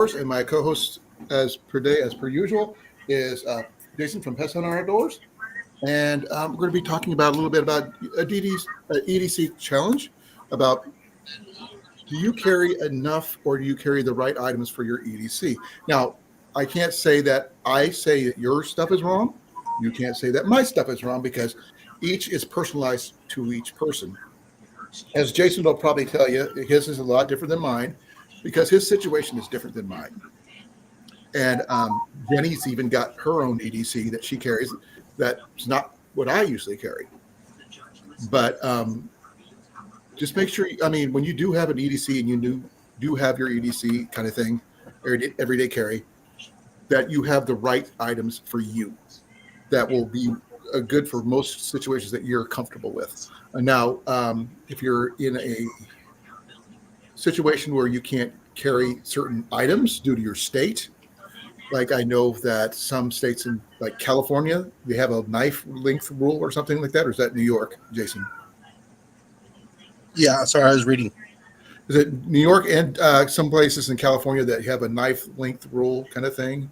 And my co-host, as per usual, is Jason from Pest Hunter Outdoors, and we're going to be talking about a little bit about EDC challenge. About do you carry enough or do you carry the right items for your EDC? Now, I can't say that I say that your stuff is wrong. You can't say that my stuff is wrong because each is personalized to each person. As Jason will probably tell you, his is a lot different than mine because his situation is different than mine. And Jenny's even got her own EDC that she carries. That's not what I usually carry. But just make sure, when you do have an EDC and you do have your EDC kind of thing, or everyday carry, that you have the right items for you that will be good for most situations that you're comfortable with. Now, if you're in a situation where you can't carry certain items due to your state, like I know that some states in like California, they have a knife length rule or something like that, or is that New York, Jason? Yeah, sorry, I was reading. Is it New York and some places in California that have a knife length rule kind of thing?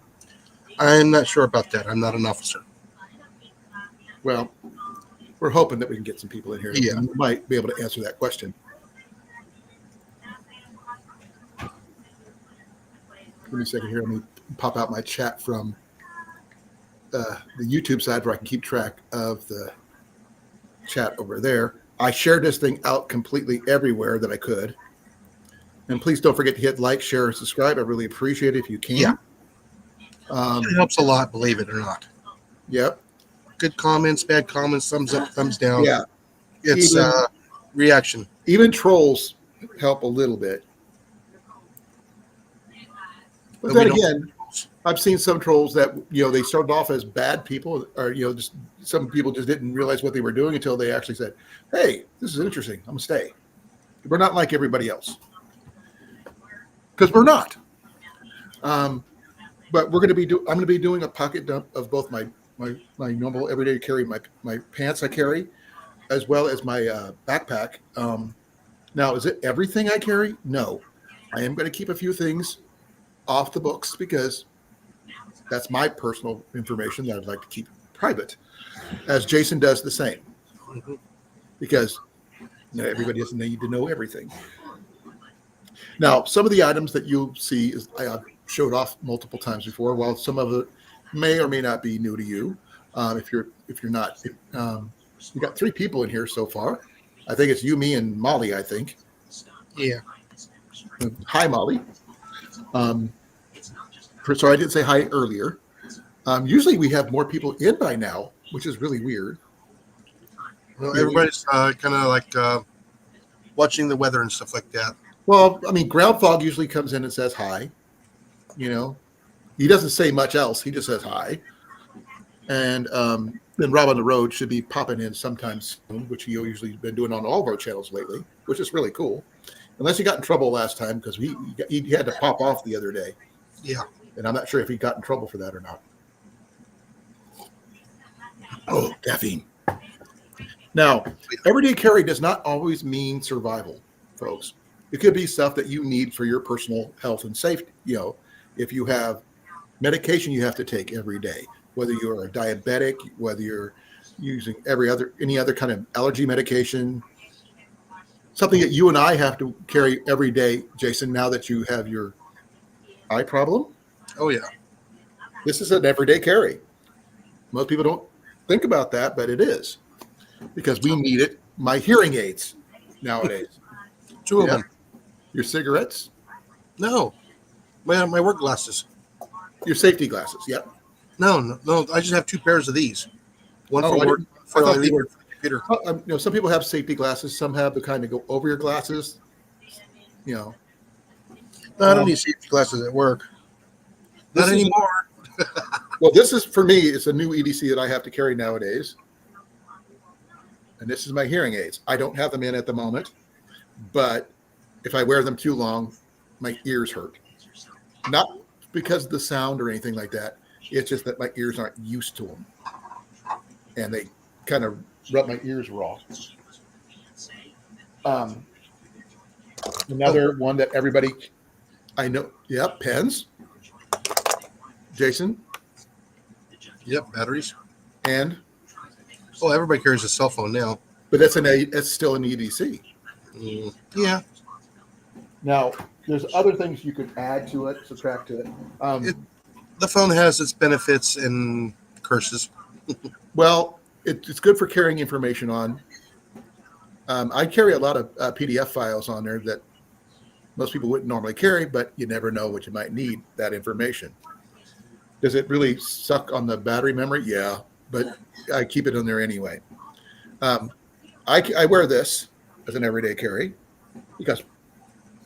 I'm not sure about that. I'm not an officer. Well, we're hoping that we can get some people in here who might be able to answer that question. Give me a second here. Let me pop out my chat from the YouTube side where I can keep track of the chat over there. I shared this thing out completely everywhere that I could. And please don't forget to hit like, share, and subscribe. I really appreciate it if you can. Yeah. It helps a lot, believe it or not. Yep. Good comments, bad comments, thumbs up, thumbs down. Yeah. It's reaction. Even trolls help a little bit. But then again, I've seen some trolls that, they started off as bad people, or, just some people just didn't realize what they were doing until they actually said, hey, this is interesting. I'm going to stay. We're not like everybody else. Because we're not. But I'm going to be doing a pocket dump of both my normal everyday carry, my pants I carry, as well as my backpack. Now, is it everything I carry? No. I am going to keep a few things off the books because that's my personal information that I'd like to keep private, as Jason does the same. Because everybody doesn't need to know everything. Now, some of the items that you'll see is I have showed off multiple times before, while some of it may or may not be new to you. If you're not, we got 3 people in here so far. I think it's you, me, and Molly. I think. Yeah. Hi, Molly. So I didn't say hi earlier. Usually we have more people in by now, which is really weird. Well, everybody's kind of like watching the weather and stuff like that. Well, Ground Fog usually comes in and says hi. He doesn't say much else. He just says hi. And then Rob on the Road should be popping in sometime soon, which he usually been doing on all of our channels lately, which is really cool. Unless he got in trouble last time because he had to pop off the other day. Yeah. And I'm not sure if he got in trouble for that or not. Oh, caffeine. Now, everyday carry does not always mean survival, folks. It could be stuff that you need for your personal health and safety. If you have medication you have to take every day, whether you're a diabetic, whether you're using any other kind of allergy medication, something that you and I have to carry every day, Jason, now that you have your eye problem. Oh, yeah. This is an everyday carry. Most people don't think about that, but it is. Because we need it. My hearing aids nowadays. 2 of them. Your cigarettes? No. My work glasses. Your safety glasses, yep. No. I just have 2 pairs of these. One for work, for the computer. Some people have safety glasses. Some have the kind that go over your glasses. No, I don't need safety glasses at work. Not anymore. Well, this is, for me, it's a new EDC that I have to carry nowadays. And this is my hearing aids. I don't have them in at the moment, but if I wear them too long, my ears hurt. Not because of the sound or anything like that. It's just that my ears aren't used to them. And they kind of rub my ears raw. Another one that everybody I know. Yep, pens. Jason Yep, batteries. and Oh, everybody carries a cell phone now. but that's still an EDC. Yeah, Now, there's other things you could add to it, subtract to it. it, the phone has its benefits and curses. Well, it's good for carrying information on. I carry a lot of PDF files on there that most people wouldn't normally carry, but you never know what you might need that information. Does it really suck on the battery memory? Yeah, but I keep it on there anyway. Um, I wear this as an everyday carry because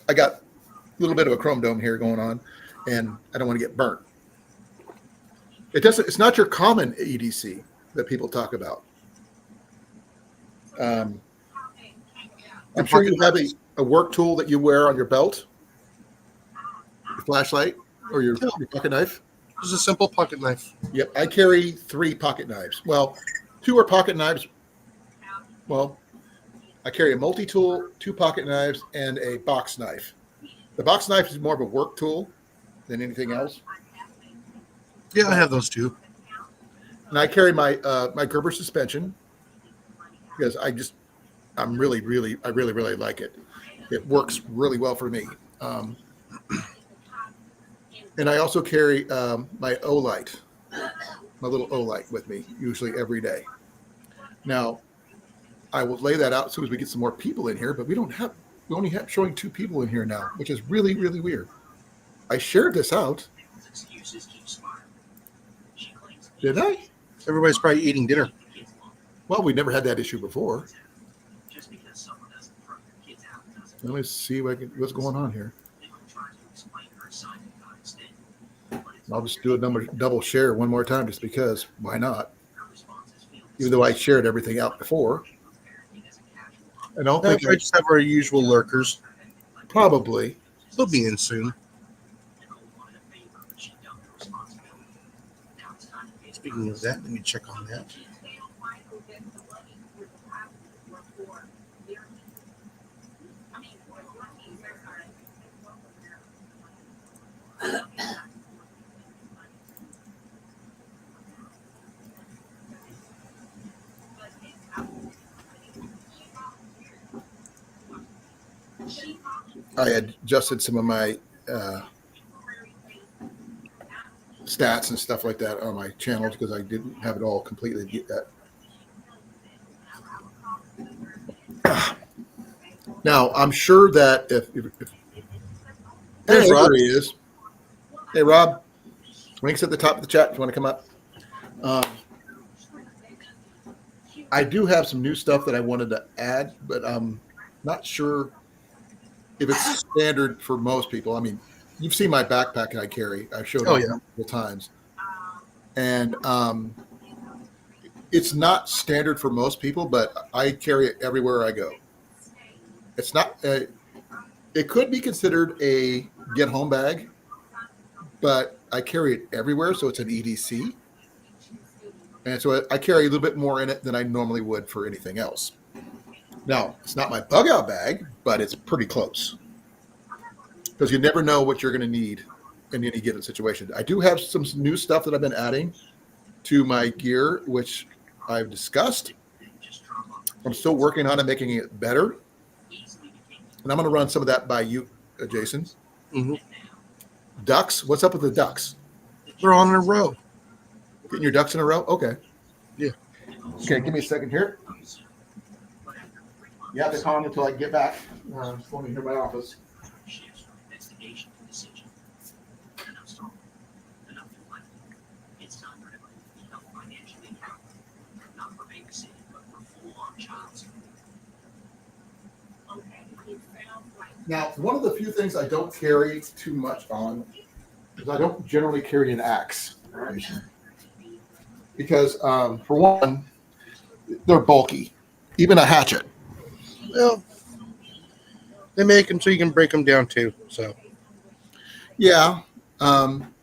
I got a little bit of a chrome dome here going on, and I don't want to get burnt. It doesn't. It's not your common EDC that people talk about. I'm sure you have a work tool that you wear on your belt, your flashlight, or your pocket knife. It's a simple pocket knife. Yep, I carry 3 pocket knives. Well, 2 are pocket knives. Well, I carry a multi-tool, 2 pocket knives, and a box knife. The box knife is more of a work tool than anything else. Yeah, I have those too. And I carry my my Gerber suspension because I really like it. It works really well for me. And I also carry my O-Light, my little O-Light with me, usually every day. Now, I will lay that out as soon as we get some more people in here, but we only have showing 2 people in here now, which is really, really weird. I shared this out. Did I? Everybody's probably eating dinner. Well, we never had that issue before. Let me see what's going on here. I'll just do a double share one more time just because. Why not? Even though I shared everything out before. I don't think I just have our usual lurkers. probably. They'll be in soon. Speaking of that, let me check on that. I had adjusted some of my stats and stuff like that on my channels because I didn't have it all completely get that. Now, I'm sure that if There's Rob. there he is. Hey, Rob. Link's at the top of the chat if you want to come up. I do have some new stuff that I wanted to add, but I'm not sure if it's standard for most people. I mean, you've seen my backpack I carry. I've showed it multiple times. And it's not standard for most people, but I carry it everywhere I go. It's not, it could be considered a get home bag, but I carry it everywhere. So it's an EDC. And so I carry a little bit more in it than I normally would for anything else. Now, it's not my bug out bag, but it's pretty close. Because you never know what you're going to need in any given situation. I do have some new stuff that I've been adding to my gear, which I've discussed. I'm still working on it, making it better. And I'm going to run some of that by you, Jason. Mm-hmm. Ducks? What's up with the ducks? They're on a row. Getting your ducks in a row? Okay. Yeah. Okay, give me a second here. You have to call me until I get back. I'm going to hear my office. Now, one of the few things I don't carry too much on is I don't generally carry an axe. Because, for one, they're bulky. Even a hatchet. Well, they make them so you can break them down too. So, yeah. I'm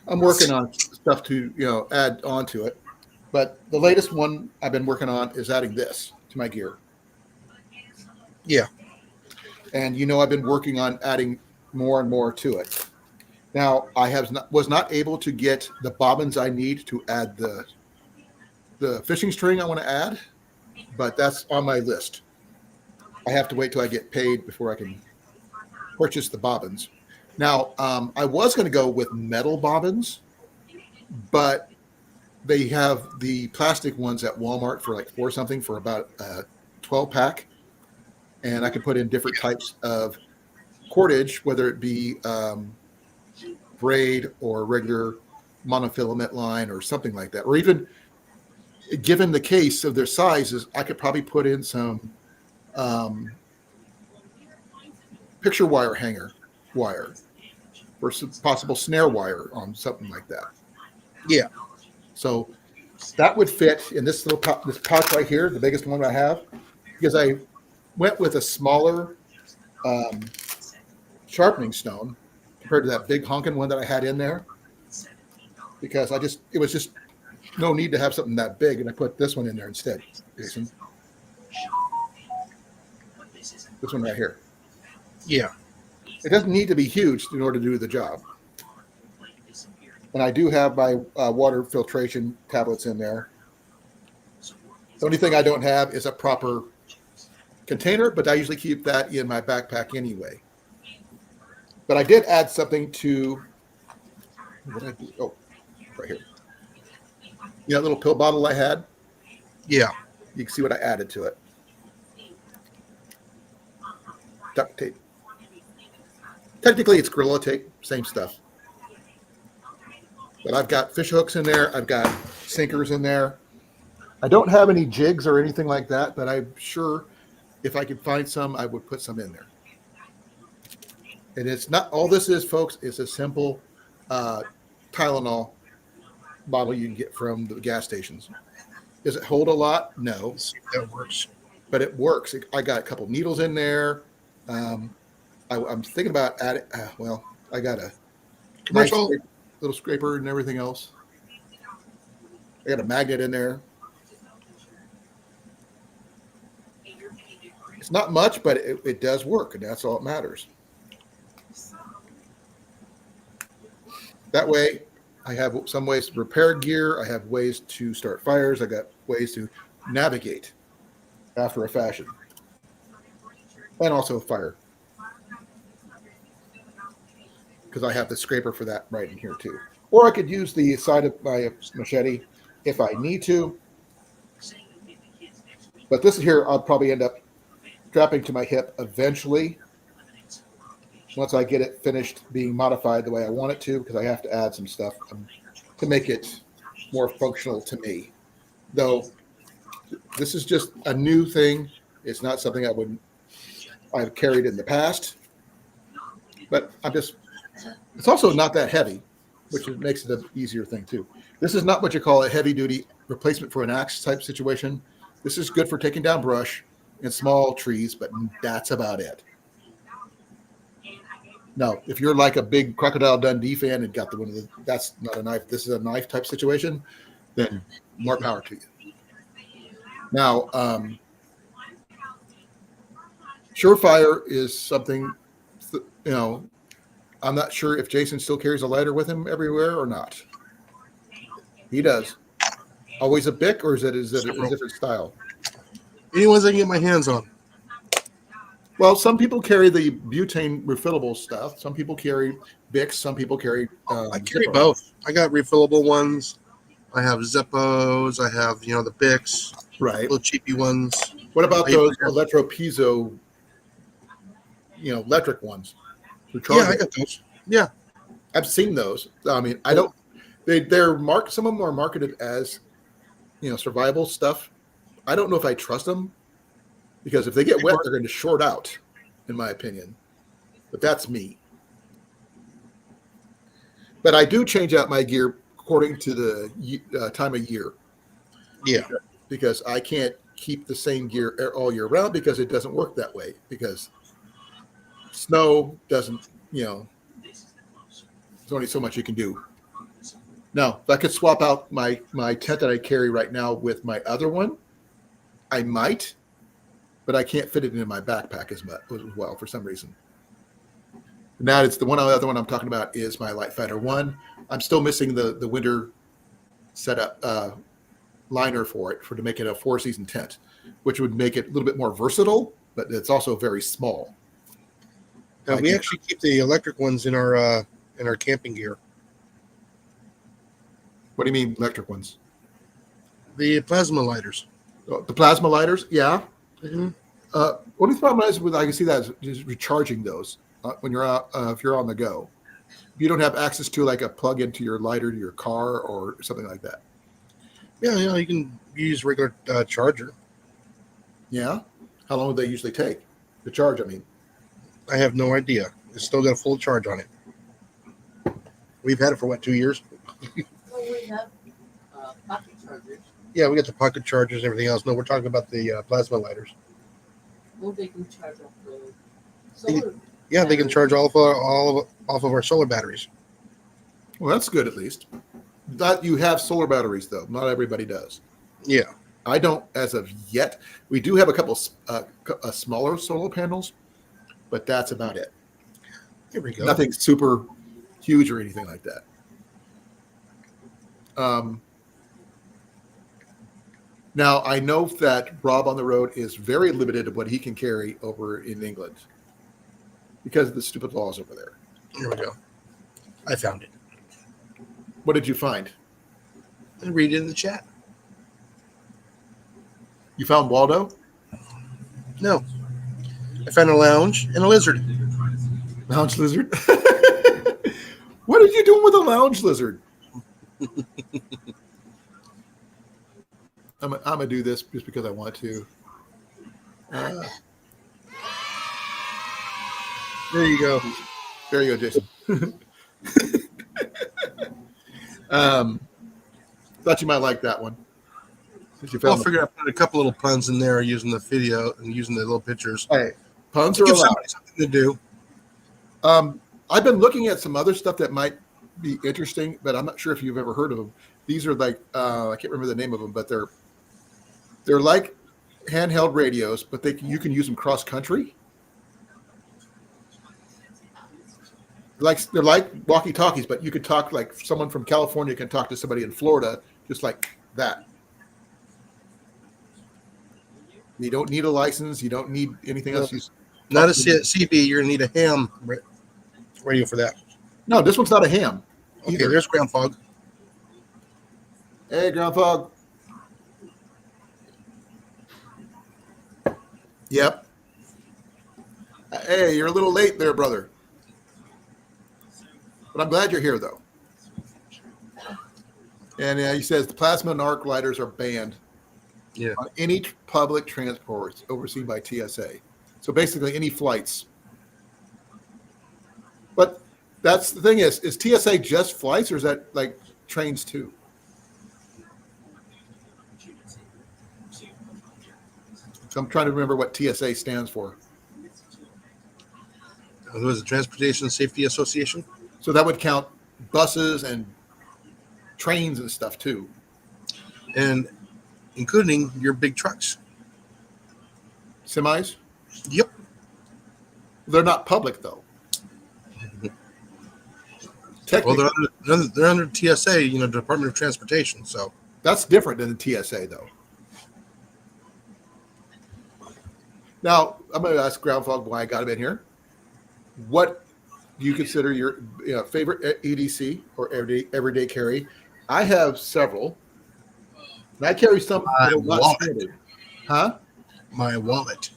working on stuff to, add on to it. But the latest one I've been working on is adding this to my gear. Yeah. and I've been working on adding more and more to it. Now was not able to get the bobbins I need to add the fishing string I want to add, but that's on my list. I have to wait till I get paid before I can purchase the bobbins. Now, I was going to go with metal bobbins, but they have the plastic ones at Walmart for like $4 something for about a 12 pack. And I could put in different types of cordage, whether it be braid or regular monofilament line or something like that. Or even given the case of their sizes, I could probably put in some picture wire hanger wire or some possible snare wire on something like that. Yeah. So that would fit in this little this pouch right here, the biggest one I have, because I went with a smaller sharpening stone compared to that big honking one that I had in there, because it was just no need to have something that big, and I put this one in there instead, Jason. This one right here. Yeah. It doesn't need to be huge in order to do the job. And I do have my water filtration tablets in there. The only thing I don't have is a proper container, but I usually keep that in my backpack anyway. But I did add something to, what did I do? Oh, right here. That little pill bottle I had? Yeah. You can see what I added to it. Duct tape. Technically, it's Gorilla Tape, same stuff. But I've got fish hooks in there. I've got sinkers in there. I don't have any jigs or anything like that, but I'm sure if I could find some, I would put some in there. And it's not, all this is, folks, is a simple Tylenol bottle you can get from the gas stations. Does it hold a lot? No. That works. But it works. I got a couple needles in there. I'm thinking about adding, I got a commercial nice little scraper and everything else. I got a magnet in there. It's not much, but it does work, and that's all that matters. That way, I have some ways to repair gear. I have ways to start fires. I got ways to navigate after a fashion, and also fire, because I have the scraper for that right in here too. Or I could use the side of my machete if I need to. But this here, I'll probably end up strapping to my hip eventually, once I get it finished being modified the way I want it to, because I have to add some stuff to make it more functional to me. Though this is just a new thing. It's not something I've carried in the past. But it's also not that heavy, which makes it an easier thing too. This is not what you call a heavy duty replacement for an axe type situation. This is good for taking down brush and small trees, but that's about it. Now, if you're like a big Crocodile Dundee fan and got that's not a knife, this is a knife type situation, then more power to you. Now, Surefire is something, I'm not sure if Jason still carries a lighter with him everywhere or not. He does. Always a Bic, or is it a different style? Any ones I can get my hands on. Well, some people carry the butane refillable stuff. Some people carry Bics. Some people carry. I carry both. I got refillable ones. I have Zippos. I have the Bics. Right. Little cheapy ones. What about those electro piezo? Electric ones. Yeah, I got those. Yeah, I've seen those. I mean, I don't. They're marked. Some of them are marketed as, survival stuff. I don't know if I trust them, because if they get wet, they're going to short out, in my opinion. But that's me. But I do change out my gear according to the time of year. Yeah. Because I can't keep the same gear all year round, because it doesn't work that way. Because snow doesn't, there's only so much you can do. Now, if I could swap out my tent that I carry right now with my other one, I might. but I can't fit it in my backpack as well for some reason. And that it's the other one I'm talking about is my Light Fighter 1. I'm still missing the winter setup liner for it to make it a 4-season tent, which would make it a little bit more versatile, but it's also very small. We actually keep the electric ones in our camping gear. What do you mean electric ones? The plasma lighters. Oh, the plasma lighters, yeah. Mm-hmm. Only problem is with I can see that is recharging those when you're out if you're on the go. If you don't have access to like a plug into your lighter to your car or something like that. Yeah, you can use regular charger. Yeah. How long would they usually take to charge? I mean, I have no idea. It's still got a full charge on it. We've had it for 2 years? Well, we have pocket chargers. Yeah, we got the pocket chargers and everything else. No, we're talking about the plasma lighters. Well, they can charge off the solar. Yeah, they can charge off of our solar batteries. well, that's good at least. That you have solar batteries though. Not everybody does. Yeah. I don't as of yet. We do have a couple smaller solar panels, but that's about it. Here we go. Nothing super huge or anything like that. Now, I know that Rob on the road is very limited of what he can carry over in England because of the stupid laws over there. Here we go. I found it. What did you find? And read it in the chat. You found Waldo? No. I found a lounge and a lizard. Lounge lizard? What are you doing with a lounge lizard? I'm gonna do this just because I want to. There you go. There you go, Jason. Thought you might like that one. Since you I'll found figure out put a couple little puns in there using the video and using the little pictures. Hey, puns are Give allowed. somebody something to do. I've been looking at some other stuff that might be interesting, but I'm not sure if you've ever heard of them. These are like I can't remember the name of them, but they're like handheld radios, but you can use them cross country. They're like walkie talkies, but you could talk like someone from California can talk to somebody in Florida just like that. You don't need a license. You don't need anything else. Not a CB. You're going to need a ham radio for that. No, this one's not a ham. Okay, either. there's Ground Fog. Hey, Ground Fog. Yep. Hey, you're a little late there, brother. But I'm glad you're here, though. And he says the plasma and arc lighters are banned on any public transports overseen by TSA. So basically any flights. But that's the thing is TSA just flights or is that like trains too? So I'm trying to remember what TSA stands for. It was the Transportation Safety Association. So that would count buses and trains and stuff too. And including your big trucks. Semis? Yep. They're not public though. Well, they're under TSA, Department of Transportation. So that's different than the TSA though. Now, I'm going to ask Ground Fog why I got him in here. What do you consider your favorite EDC or everyday carry? I have several. And I carry some that are not standard. Huh? My wallet.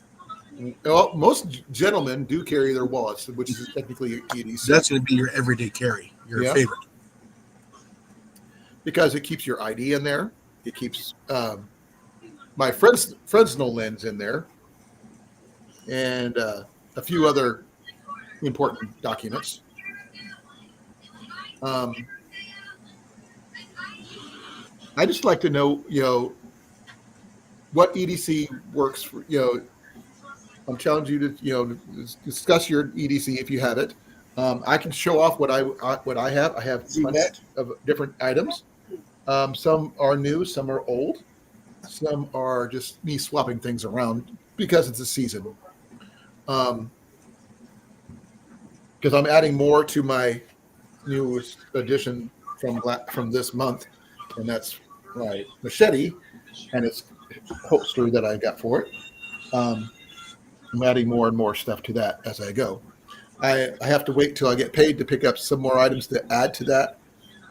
Well, most gentlemen do carry their wallets, which is technically EDC. That's going to be your everyday carry, your favorite. Because it keeps your ID in there. It keeps my Fresnel lens in there. And a few other important documents. I just like to know, what EDC works for, I'm challenging you to, discuss your EDC if you have it. I can show off what I have. I have a bunch of different items. Some are new, some are old. Some are just me swapping things around because it's a season. Because I'm adding more to my newest addition from this month, and that's my machete and its holster that I got for it. Um, I'm adding more and more stuff to that as I go. I have to wait till I get paid to pick up some more items to add to that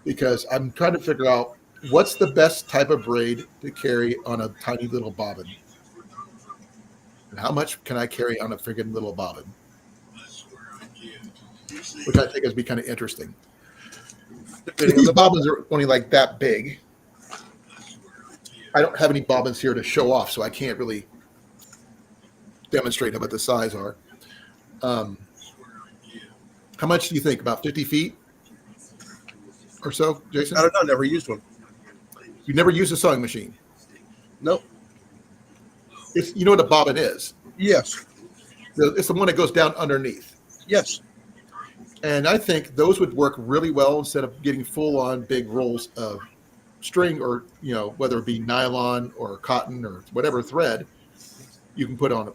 because I'm trying to figure out what's the best type of braid to carry on a tiny little bobbin. And how much can I carry on a friggin' little bobbin? Which I think is be kind of interesting. Depending on These the bobbins are only like that big. I don't have any bobbins here to show off, so I can't really demonstrate what the size are. How much do you think? About 50 feet or so, Jason? I don't know. Never used one. You never used a sewing machine. Nope. You know what a bobbin is. Yes. It's the one that goes down underneath. Yes. And I think those would work really well instead of getting full-on big rolls of string or, whether it be nylon or cotton or whatever thread. You can put a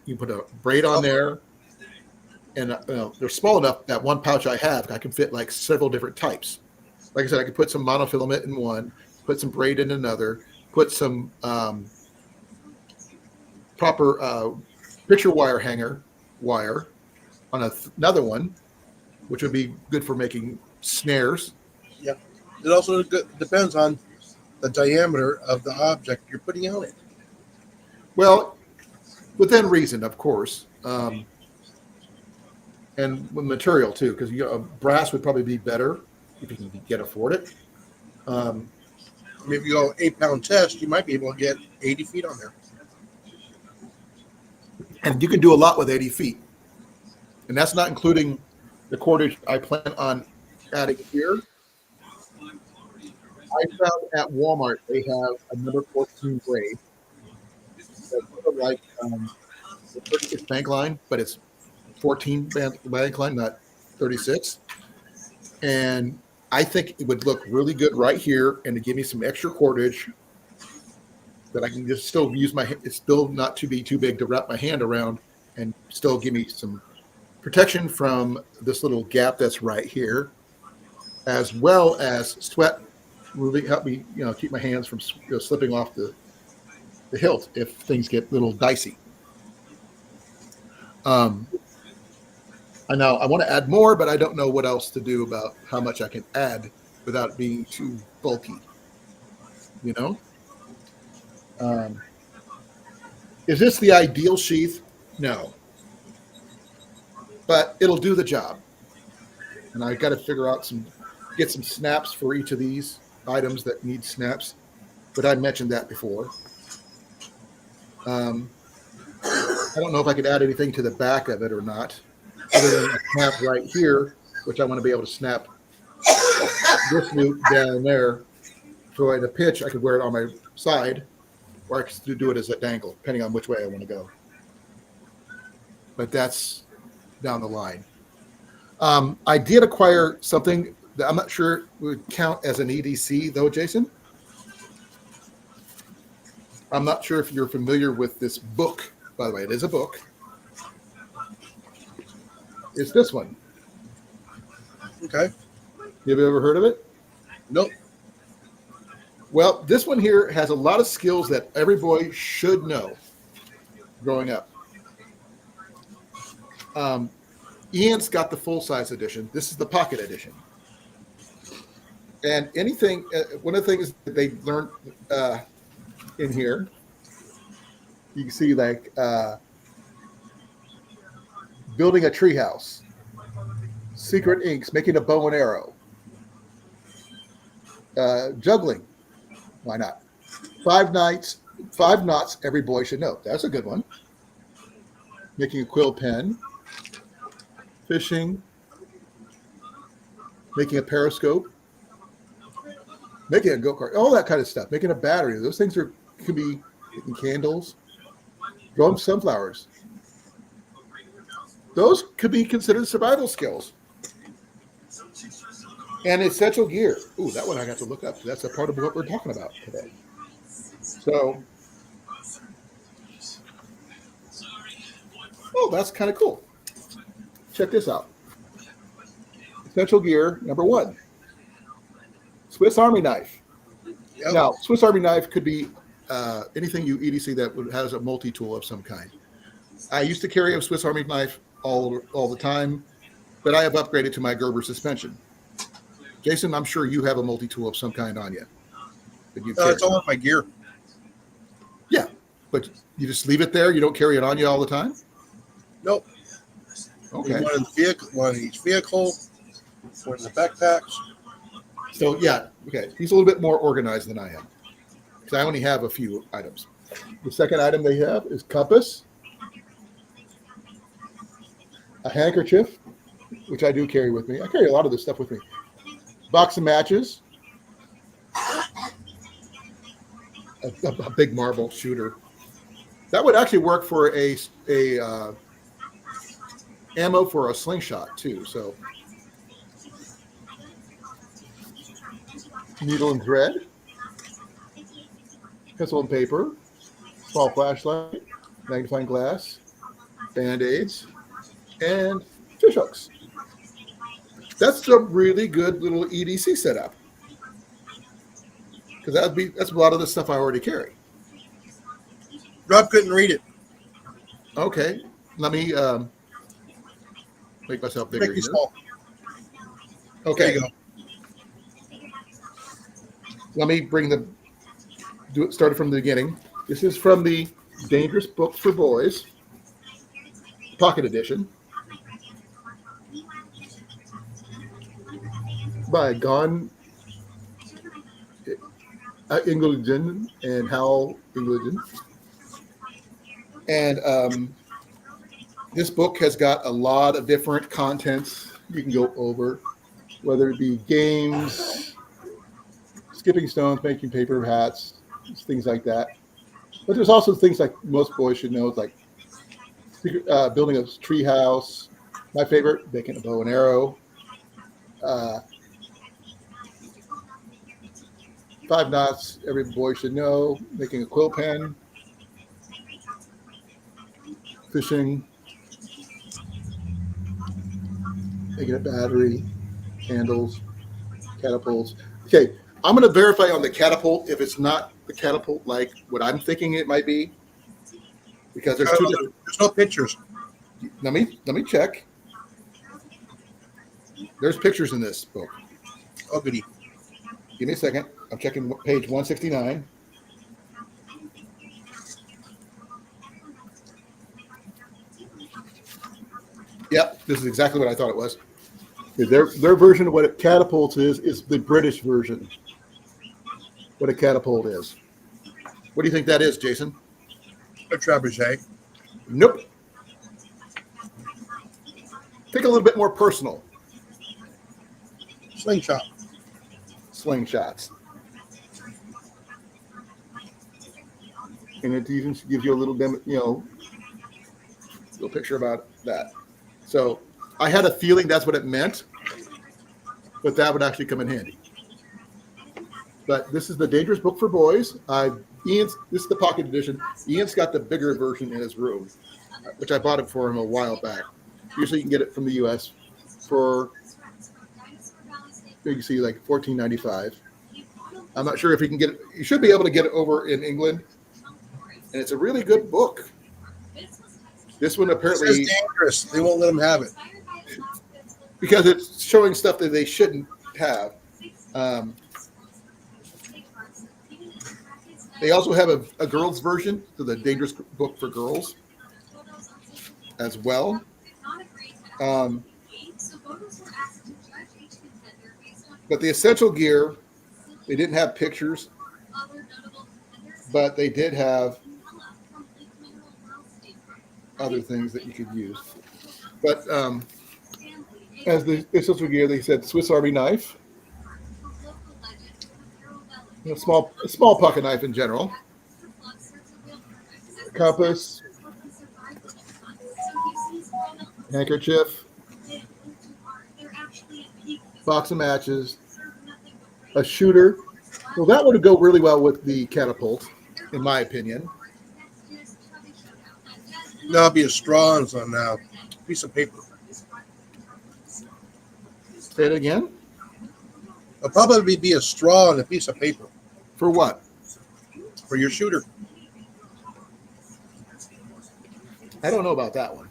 braid on there. And they're small enough that one pouch I have, I can fit like several different types. Like I said, I could put some monofilament in one, put some braid in another, put some proper picture wire hanger wire on another one, which would be good for making snares. Yeah. It also depends on the diameter of the object you're putting on it. Well, within reason, of course. And with material too, because brass would probably be better if you can afford it. If you go 8-pound test, you might be able to get 80 feet on there. And you can do a lot with 80 feet. And that's not including the cordage I plan on adding here. I found at Walmart they have a number 14 braid. That's sort of like the 36 bank line, but it's 14 bank line, not 36. And I think it would look really good right here and to give me some extra cordage that I can just still use it's still not to be too big to wrap my hand around and still give me some protection from this little gap that's right here, as well as sweat moving, help me, keep my hands from slipping off the hilt if things get a little dicey. I know I want to add more, but I don't know what else to do about how much I can add without being too bulky. Is this the ideal sheath? No. But it'll do the job. And I got to figure out get some snaps for each of these items that need snaps. But I mentioned that before. I don't know if I could add anything to the back of it or not. Other than a snap right here, which I want to be able to snap this loop down there. So at a pitch, I could wear it on my side, or I could do it as a dangle, depending on which way I want to go. But that's down the line. I did acquire something that I'm not sure would count as an EDC, though, Jason. I'm not sure if you're familiar with this book. By the way, it is a book. It's this one. Okay. Have you ever heard of it? Nope. Well, this one here has a lot of skills that every boy should know growing up. Ian's got the full-size edition. This is the pocket edition. And one of the things that they learned in here, you can see like building a treehouse, secret inks, making a bow and arrow, juggling. Why not? 5 knots every boy should know. That's a good one. Making a quill pen, fishing, making a periscope, making a go-kart, all that kind of stuff, making a battery. Those things could be making candles, growing sunflowers. Those could be considered survival skills. And essential gear. Ooh, that one I got to look up. That's a part of what we're talking about today. So Oh, that's kind of cool. Check this out. Essential gear number 1, Swiss Army knife. Yep. Now, Swiss Army knife could be anything you EDC that has a multi-tool of some kind. I used to carry a Swiss Army knife all the time, but I have upgraded to my Gerber suspension. Jason, I'm sure you have a multi-tool of some kind on you. That you carry. It's all in my gear. Yeah, but you just leave it there. You don't carry it on you all the time. Nope. Okay. One in the vehicle, one in each vehicle, one in the backpacks. So yeah, okay. He's a little bit more organized than I am because I only have a few items. The second item they have is compass, a handkerchief, which I do carry with me. I carry a lot of this stuff with me. Box of matches, a big marble shooter. That would actually work for a ammo for a slingshot too. So needle and thread, pencil and paper, small flashlight, magnifying glass, band-aids, and fish hooks. That's a really good little EDC setup. Because that's a lot of the stuff I already carry. Rob couldn't read it. Okay, let me make myself bigger. Make you Here. small. Okay, There you go. let me start it from the beginning. This is from the Dangerous Book for Boys, Pocket Edition, by Gon Ingleden and Hal Ingleden. And this book has got a lot of different contents you can go over, whether it be games, skipping stones, making paper hats, things like that. But there's also things like most boys should know, like building a tree house. My favorite, making a bow and arrow. 5 knots, every boy should know. Making a quill pen. Fishing. Making a battery. Candles. Catapults. Okay, I'm going to verify on the catapult if it's not the catapult like what I'm thinking it might be. Because there's two different. There's no pictures. Let me check. There's pictures in this book. Oh, goody. Give me a second. I'm checking page 169. Yep, this is exactly what I thought it was. Their version of what a catapult is the British version. What a catapult is. What do you think that is, Jason? A trebuchet. Nope. Think a little bit more personal. Slingshot. Slingshots. And it even gives you a little demo, little picture about that. So I had a feeling that's what it meant, but that would actually come in handy. But this is the Dangerous Book for Boys. This is the pocket edition. Ian's got the bigger version in his room, which I bought it for him a while back. Usually you can get it from the U.S. for, you can see, like $14.95. I'm not sure if you can get it. You should be able to get it over in England. And it's a really good book. This one apparently It's dangerous. They won't let them have it. because it's showing stuff that they shouldn't have. They also have a girls' version to the Dangerous Book for Girls as well. But the essential gear, they didn't have pictures, but they did have other things that you could use. But as the essential gear, they said Swiss Army knife, a small pocket knife in general, compass, handkerchief, box of matches, a shooter. Well, that would go really well with the catapult, in my opinion. No, it'll be a straw and on a piece of paper. Say it again. It'll probably be a straw and a piece of paper For what? for your shooter. I don't know about that one.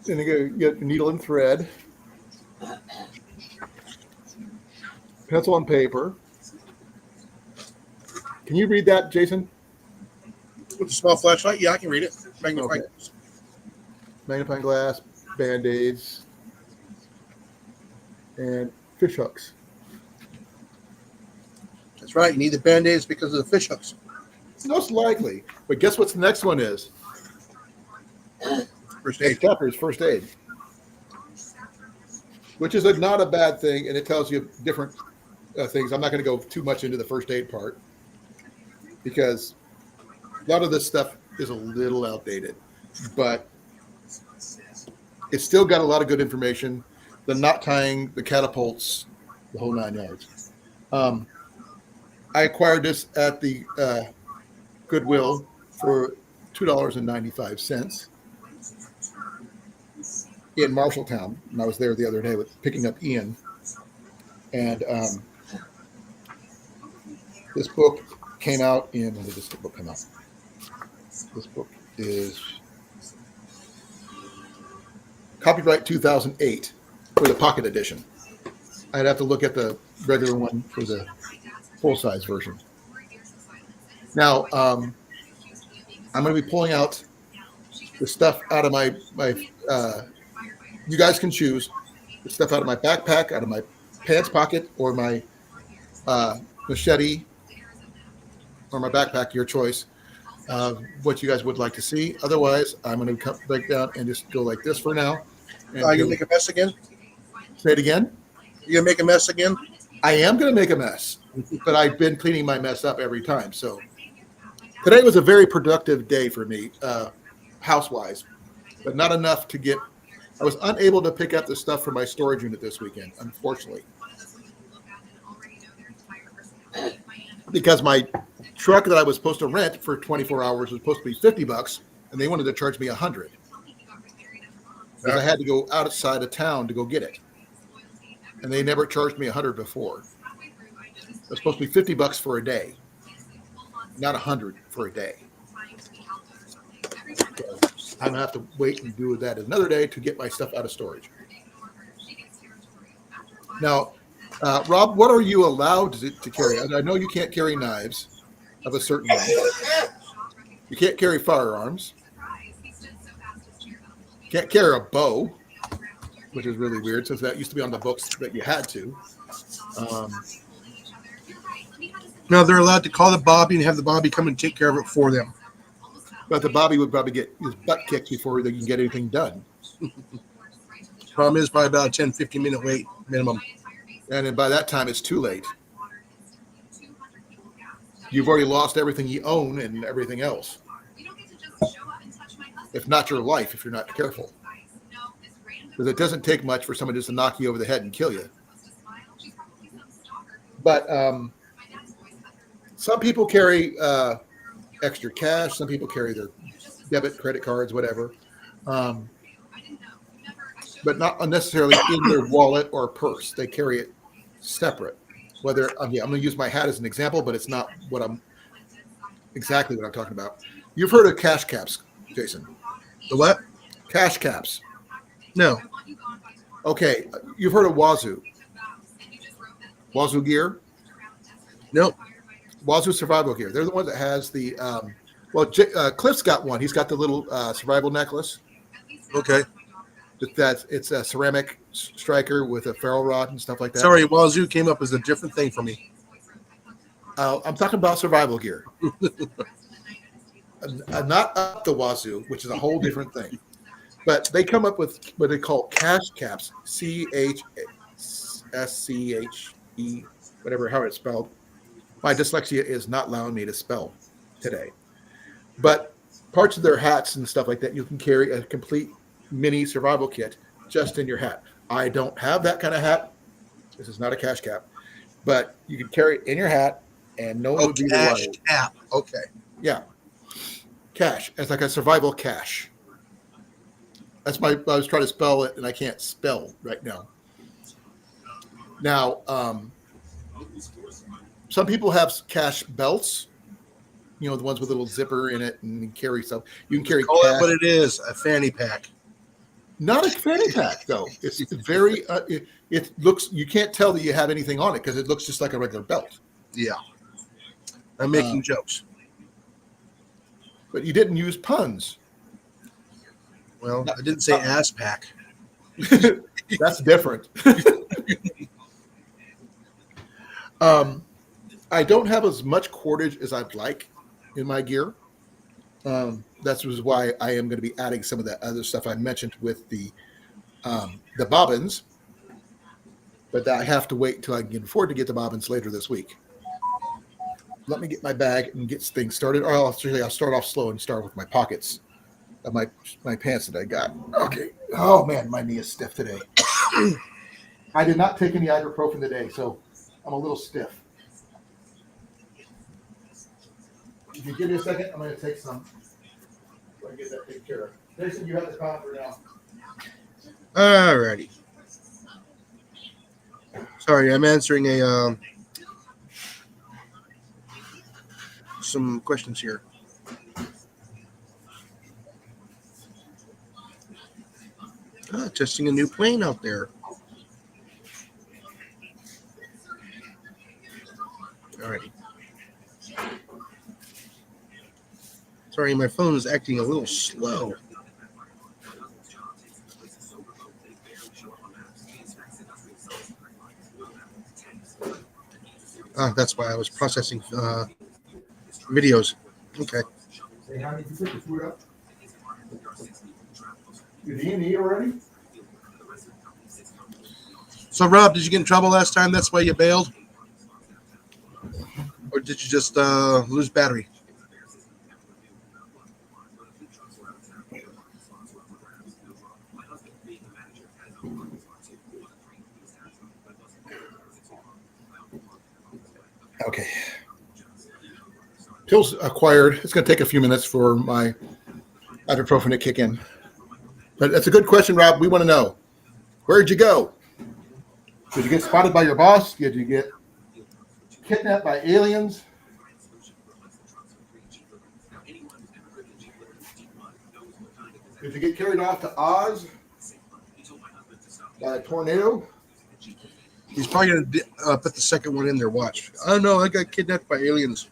Then you get needle and thread, pencil and paper. Can you read that, Jason? With a small flashlight? Yeah, I can read it. Magnifying. Okay. Magnifying glass, Band-Aids, and fish hooks. That's right. You need the Band-Aids because of the fish hooks. Most likely. But guess what the next one is? First Next aid. chapter is first aid, which is not a bad thing, and it tells you different things. I'm not going to go too much into the first aid part because a lot of this stuff is a little outdated, but it's still got a lot of good information. The knot tying, the catapults, the whole 9 yards. I acquired this at the Goodwill for $2.95 in Marshalltown. And I was there the other day with picking up Ian. And this book came out in, when did this book come out? This book is copyright 2008 for the pocket edition. I'd have to look at the regular one for the full-size version. Now, I'm going to be pulling out the stuff out of my you guys can choose the stuff out of my backpack, out of my pants pocket, or my machete, or my backpack, your choice, what you guys would like to see. Otherwise, I'm going to come back down and just go like this for now. You going to make a mess again? Say it again? You going to make a mess again? I am going to make a mess, but I've been cleaning my mess up every time. So today was a very productive day for me, house-wise, but not enough to get. I was unable to pick up the stuff from my storage unit this weekend, unfortunately, because my truck that I was supposed to rent for 24 hours was supposed to be $50, and they wanted to charge me $100 because I had to go outside of town to go get it, and they never charged me $100 before. It was supposed to be $50 for a day, not $100 for a day. So I'm gonna have to wait and do that another day to get my stuff out of storage. Now, Rob, what are you allowed to carry? I know you can't carry knives of a certain length. You can't carry firearms. You can't carry a bow, which is really weird since that used to be on the books that you had to. No, they're allowed to call the Bobby and have the Bobby come and take care of it for them. But the Bobby would probably get his butt kicked before they can get anything done. Problem is probably about a 10, 15-minute wait minimum. And then by that time, it's too late. You've already lost everything you own and everything else. If not your life, if you're not careful. Because it doesn't take much for someone just to knock you over the head and kill you. But some people carry extra cash. Some people carry their debit, credit cards, whatever. But not unnecessarily in their wallet or purse. They carry it separate. Whether I'm going to use my hat as an example, but it's not exactly what I'm talking about. You've heard of cash caps, Jason. The what? Cash caps. No. Okay, you've heard of Wazoo. Wazoo Gear? Nope. Wazoo Survival Gear. They're the one that has the, Cliff's got one. He's got the little survival necklace. Okay. It's a ceramic striker with a ferro rod and stuff like that. Sorry, Wazoo came up as a different thing for me. I'm talking about survival gear. Not up the Wazoo, which is a whole different thing. But they come up with what they call cash caps, CHSCHE, whatever, how it's spelled. My dyslexia is not allowing me to spell today. But parts of their hats and stuff like that, you can carry a complete mini survival kit just in your hat. I don't have that kind of hat. This is not a cash cap. But you can carry it in your hat, and no one would be the cash wire. tap. Okay. Yeah, cache. It's like a survival cache. That's I was trying to spell it, and I can't spell right now. Now, some people have cache belts. You know, the ones with a little zipper in it, and you can carry stuff. You can carry Call it cache. what it is, a fanny pack. Not a fanny pack, though. It's very. It looks. You can't tell that you have anything on it because it looks just like a regular belt. Yeah. I'm making jokes. But you didn't use puns. Well, I didn't say ass pack. That's different. I don't have as much cordage as I'd like in my gear. That's why I am going to be adding some of that other stuff I mentioned with the bobbins. But I have to wait until I can afford to get the bobbins later this week. Let me get my bag and get things started. Or I'll start off slow and start with my pockets of my pants that I got. Okay. Oh, man, my knee is stiff today. I did not take any ibuprofen today, so I'm a little stiff. If you give me a second, I'm going to take some so I can get that taken care of. Jason, you have the copper now. Alrighty. Sorry, I'm answering some questions here. Testing a new plane out there. Alrighty. Sorry, my phone is acting a little slow. That's why I was processing videos. Okay. Hey, how did you put the food up? Did he eat already? So, Rob, did you get in trouble last time? That's why you bailed? Or did you just lose battery? Okay. Pills acquired. It's going to take a few minutes for my ibuprofen to kick in. But that's a good question, Rob. We want to know, where'd you go? Did you get spotted by your boss? Did you get kidnapped by aliens? Did you get carried off to Oz by a tornado? He's probably going to put the second one in there. Watch. Oh, no, I got kidnapped by aliens.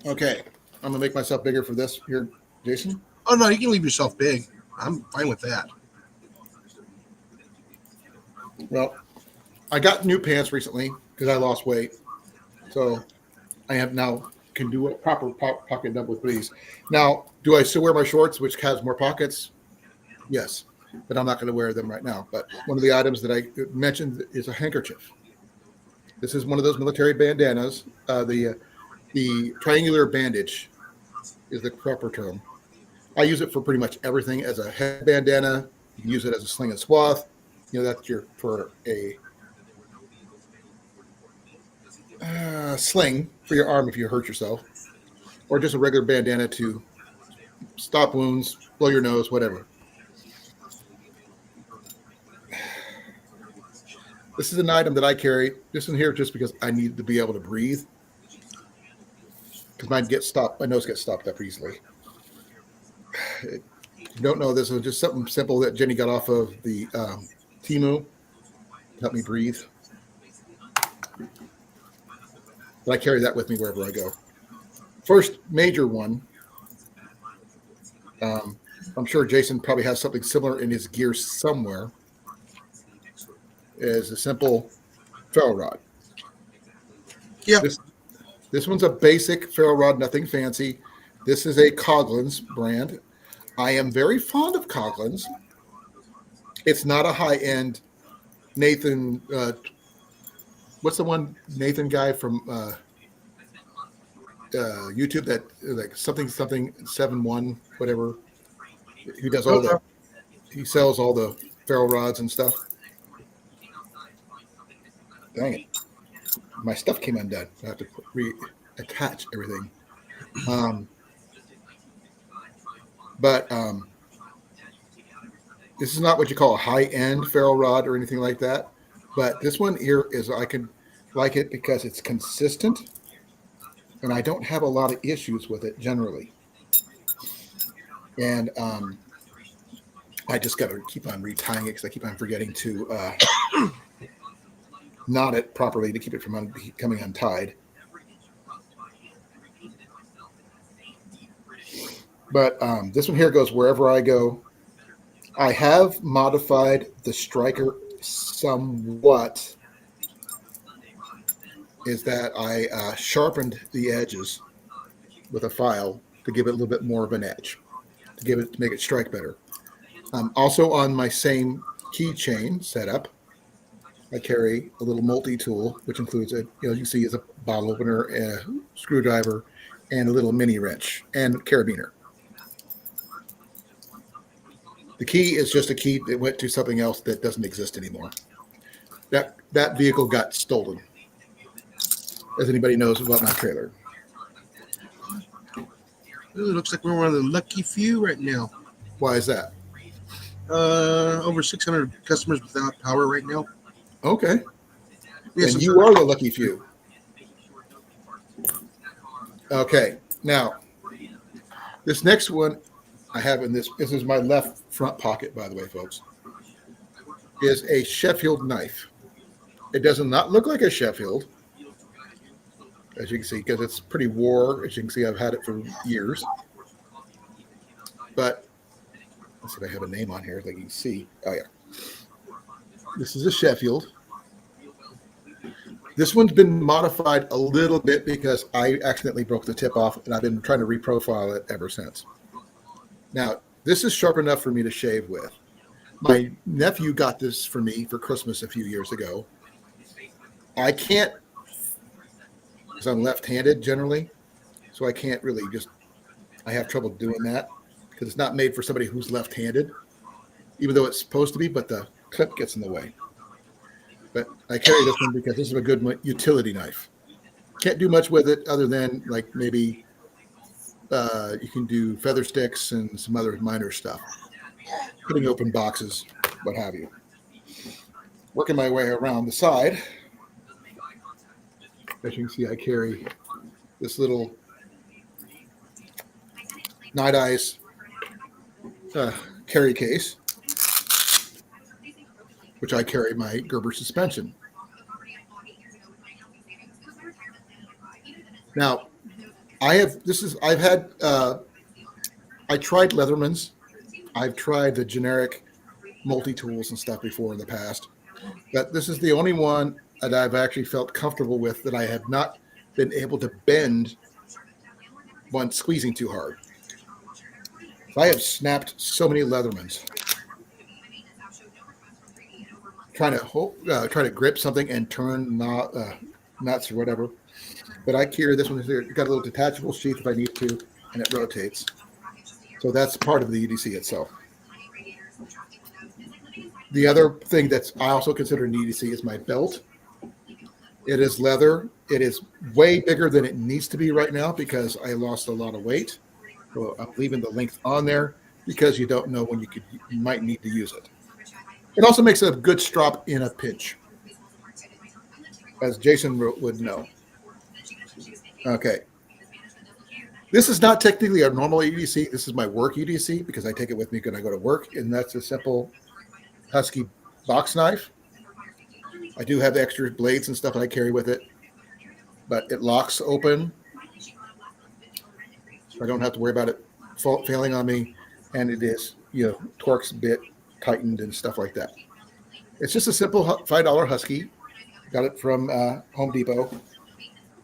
Okay. I'm going to make myself bigger for this here, Jason. Oh, no, you can leave yourself big. I'm fine with that. Well, I got new pants recently because I lost weight. So I have now can do a proper pocket up with these. Now, do I still wear my shorts, which has more pockets? Yes, but I'm not going to wear them right now. But one of the items that I mentioned is a handkerchief. This is one of those military bandanas. The triangular bandage is the proper term. I use it for pretty much everything as a head bandana. You can use it as a sling and swath. You know, that's for a sling for your arm if you hurt yourself, or just a regular bandana to stop wounds, blow your nose, whatever. This is an item that I carry. This in here just because I need to be able to breathe, because my nose gets stopped up easily. If you don't know, this is just something simple that Jenny got off of the Temu to help me breathe. But I carry that with me wherever I go. First major one, I'm sure Jason probably has something similar in his gear somewhere, is a simple ferro rod. Yeah. This one's a basic ferro rod, nothing fancy. This is a Colan's brand. I am very fond of Colan's. It's not a high-end Nathan. What's the one Nathan guy from YouTube that like something 7-1 whatever? He does all he sells all the ferrule rods and stuff. Dang it. My stuff came undone. I have to reattach everything. But this is not what you call a high-end ferrule rod or anything like that. But this one here is, I can like it because it's consistent, and I don't have a lot of issues with it generally. And I just got to keep on retying it because I keep on forgetting to knot it properly to keep it from becoming untied. But this one here goes wherever I go. I have modified the striker somewhat. Is that I sharpened the edges with a file to give it a little bit more of an edge, to make it strike better. Also on my same keychain setup, I carry a little multi-tool, which includes you can see is a bottle opener, a screwdriver, and a little mini wrench and carabiner. The key is just a key that went to something else that doesn't exist anymore. That vehicle got stolen, as anybody knows about my trailer. Ooh, it looks like we're one of the lucky few right now. Why is that? Over 600 customers without power right now. Okay. Yes, And you are the lucky few. Okay. Now, this next one I have in this is my left front pocket, by the way, folks, is a Sheffield knife. It does not look like a Sheffield, as you can see, because it's pretty wore. As you can see, I've had it for years. But let's see if I have a name on here that you can see. Oh, yeah. This is a Sheffield. This one's been modified a little bit because I accidentally broke the tip off, and I've been trying to reprofile it ever since. Now, this is sharp enough for me to shave with. My nephew got this for me for Christmas a few years ago. I can't, because I'm left-handed generally, so I can't really I have trouble doing that because it's not made for somebody who's left-handed, even though it's supposed to be, but the clip gets in the way. But I carry this one because this is a good utility knife. Can't do much with it other than like maybe you can do feather sticks and some other minor stuff. Putting open boxes, what have you. Working my way around the side. As you can see, I carry this little Night Eyes carry case, which I carry my Gerber suspension. Now, I tried Leatherman's. I've tried the generic multi-tools and stuff before in the past, but this is the only one that I've actually felt comfortable with that I have not been able to bend when squeezing too hard. I have snapped so many Leathermans trying to grip something and turn nuts or whatever. But I carry this one here. It's got a little detachable sheath if I need to, and it rotates. So that's part of the EDC itself. The other thing that I also consider an EDC is my belt. It is leather. It is way bigger than it needs to be right now because I lost a lot of weight. So I'm leaving the length on there because you don't know when you might need to use it. It also makes a good strap in a pinch, as Jason would know. Okay. This is not technically a normal EDC. This is my work EDC because I take it with me when I go to work, and that's a simple Husky box knife. I do have extra blades and stuff that I carry with it, but it locks open. So I don't have to worry about it failing on me, and it is, Torx bit tightened and stuff like that. It's just a simple $5 Husky. Got it from Home Depot.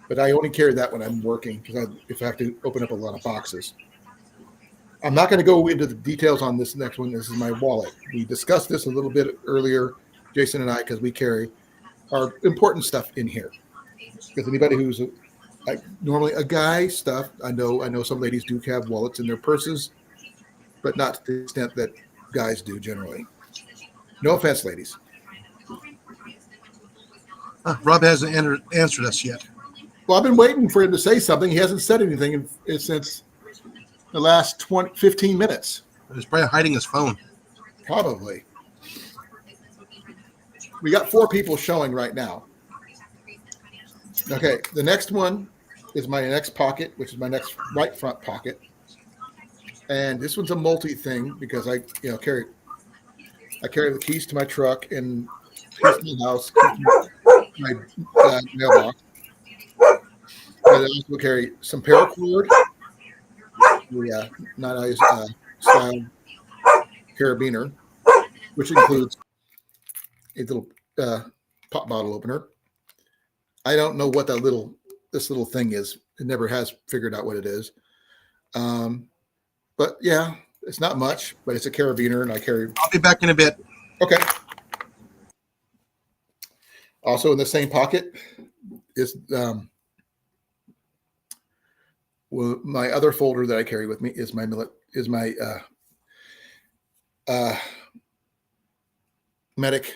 But I only carry that when I'm working because if I have to open up a lot of boxes. I'm not going to go into the details on this next one. This is my wallet. We discussed this a little bit earlier, Jason and I, because we carry our important stuff in here. Because anybody who's normally a guy stuff, I know some ladies do have wallets in their purses, but not to the extent that guys do generally. No offense, ladies. Rob hasn't answered us yet. Well, I've been waiting for him to say something. He hasn't said anything since the last 15 minutes. He's probably hiding his phone. Probably. We got 4 people showing right now. Okay, the next one is my next pocket, which is my next right front pocket. And this one's a multi thing because I carry the keys to my truck and keys to my house, my mailbox. And I also carry some paracord, the Night Eyes style carabiner, which includes a little pop bottle opener. I don't know what this little thing is. It never has figured out what it is. But yeah, it's not much, but it's a carabiner, and I carry. I'll be back in a bit. Okay. Also in the same pocket is my other folder that I carry with me is my medic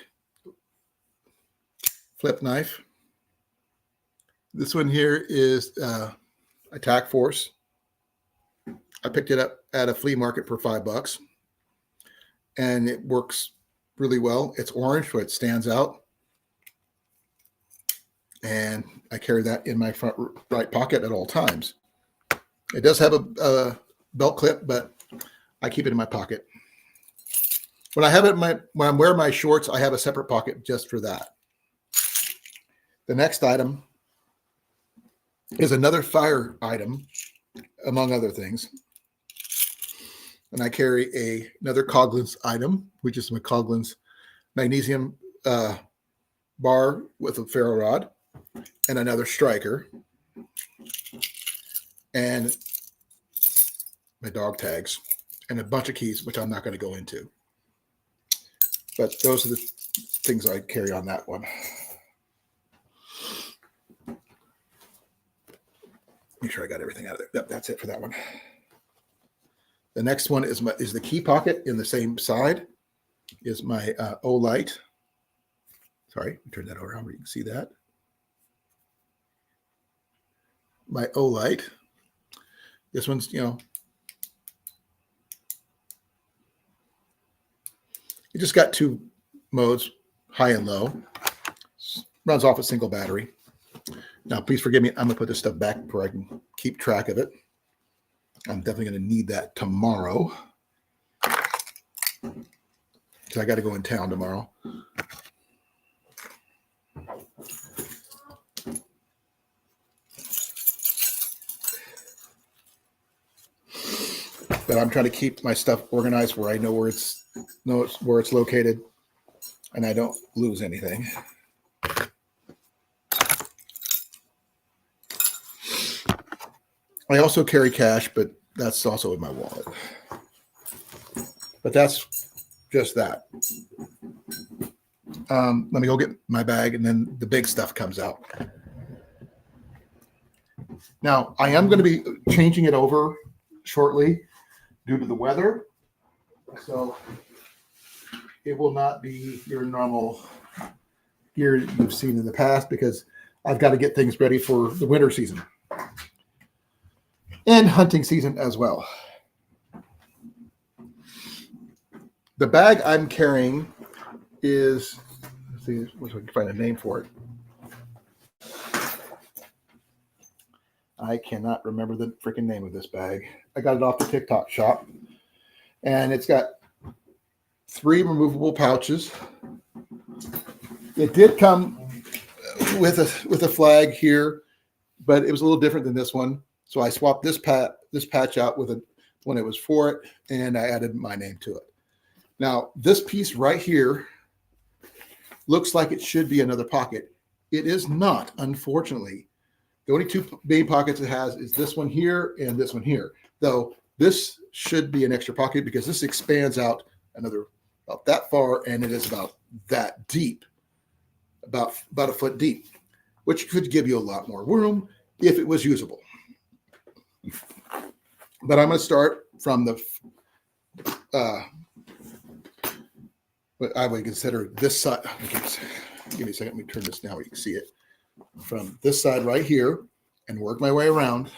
flip knife. This one here is Attack Force. I picked it up at a flea market for $5, and it works really well. It's orange, so it stands out. And I carry that in my front right pocket at all times. It does have a belt clip, but I keep it in my pocket. When I'm wearing my shorts, I have a separate pocket just for that. The next item is another fire item, among other things. And I carry another Coglins item, which is my Coglins magnesium bar with a ferro rod, and another striker, and my dog tags, and a bunch of keys, which I'm not going to go into. But those are the things I carry on that one. Make sure I got everything out of there. Yep, that's it for that one. The next one is the key pocket in the same side. Is my O-Light. Sorry, turn that around where you can see that. My O-Light. This one's, it just got 2 modes, high and low. Runs off a single battery. Now, please forgive me. I'm going to put this stuff back where I can keep track of it. I'm definitely going to need that tomorrow because I got to go in town tomorrow. But I'm trying to keep my stuff organized where I know where it's located, and I don't lose anything. I also carry cash, but that's also in my wallet. But that's just that. Let me go get my bag, and then the big stuff comes out. Now, I am going to be changing it over shortly due to the weather. So it will not be your normal gear you've seen in the past because I've got to get things ready for the winter season. And hunting season as well. The bag I'm carrying is, let's see if we can find a name for it. I cannot remember the freaking name of this bag. I got it off the TikTok shop. And it's got 3 removable pouches. It did come with a flag here, but it was a little different than this one. So I swapped this patch out with when it was for it, and I added my name to it. Now, this piece right here looks like it should be another pocket. It is not, unfortunately. The only 2 main pockets it has is this one here and this one here. Though this should be an extra pocket because this expands out about that far, and it is about that deep, about a foot deep, which could give you a lot more room if it was usable. But I'm going to start from what I would consider this side. Give me a second. Let me turn this now where you can see it. From this side right here and work my way around,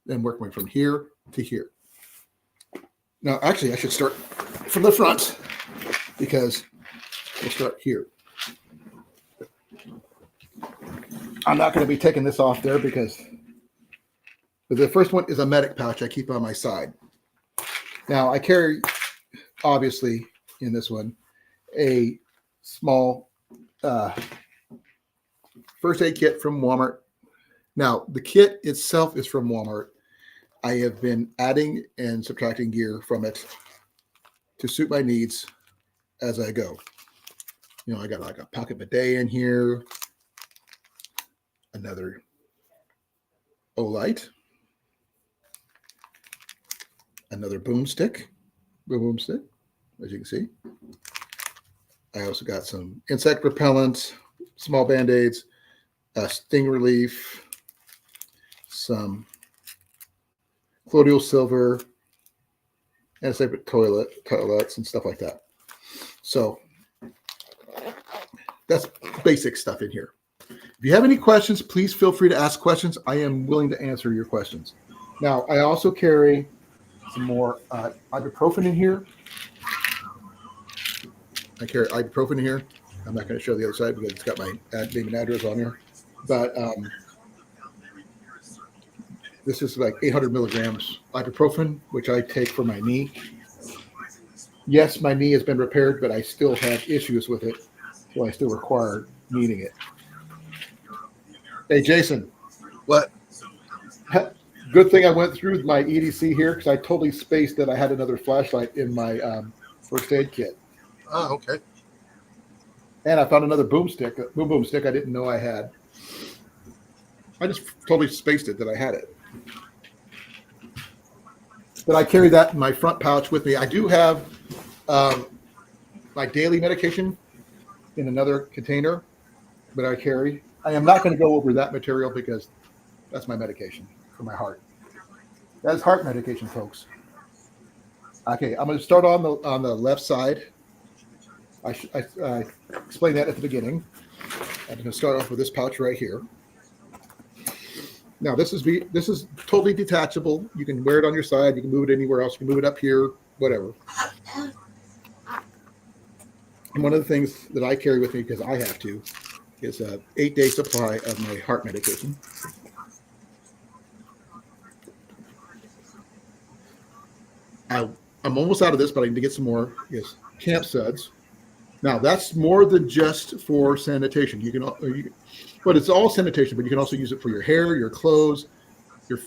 then work my way from here to here. Now, actually, I should start from the front because we'll start here. I'm not going to be taking this off there because the first one is a medic pouch I keep on my side. Now, I carry, obviously, in this one, a small first aid kit from Walmart. Now, the kit itself is from Walmart. I have been adding and subtracting gear from it to suit my needs as I go. You know, I got like a pocket bidet in here, another Olight, another boomstick, as you can see. I also got some insect repellent, small band-aids, sting relief, some colloidal silver, and separate toilets and stuff like that. So that's basic stuff in here. If you have any questions, please feel free to ask questions. I am willing to answer your questions. Now, I also carry some more ibuprofen in here. I carry ibuprofen in here. I'm not going to show the other side because it's got my name and address on here. But this is like 800 milligrams ibuprofen, which I take for my knee. Yes, my knee has been repaired, but I still have issues with it, so I still require needing it. Hey, Jason. What? Good thing I went through my EDC here because I totally spaced that I had another flashlight in my first aid kit. Oh, okay. And I found another boomstick I didn't know I had. I just totally spaced it that I had it. But I carry that in my front pouch with me. I do have my daily medication in another container that I carry. I am not going to go over that material because that's my medication for my heart. That's heart medication, folks. Okay, I'm going to start on the left side. I explained that at the beginning. I'm going to start off with this pouch right here. Now, this is totally detachable. You can wear it on your side. You can move it anywhere else. You can move it up here, whatever. And one of the things that I carry with me, because I have to, is an 8-day supply of my heart medication. I'm almost out of this, but I need to get some more. Yes, camp suds. Now, that's more than just for sanitation. But it's all sanitation, but you can also use it for your hair, your clothes, your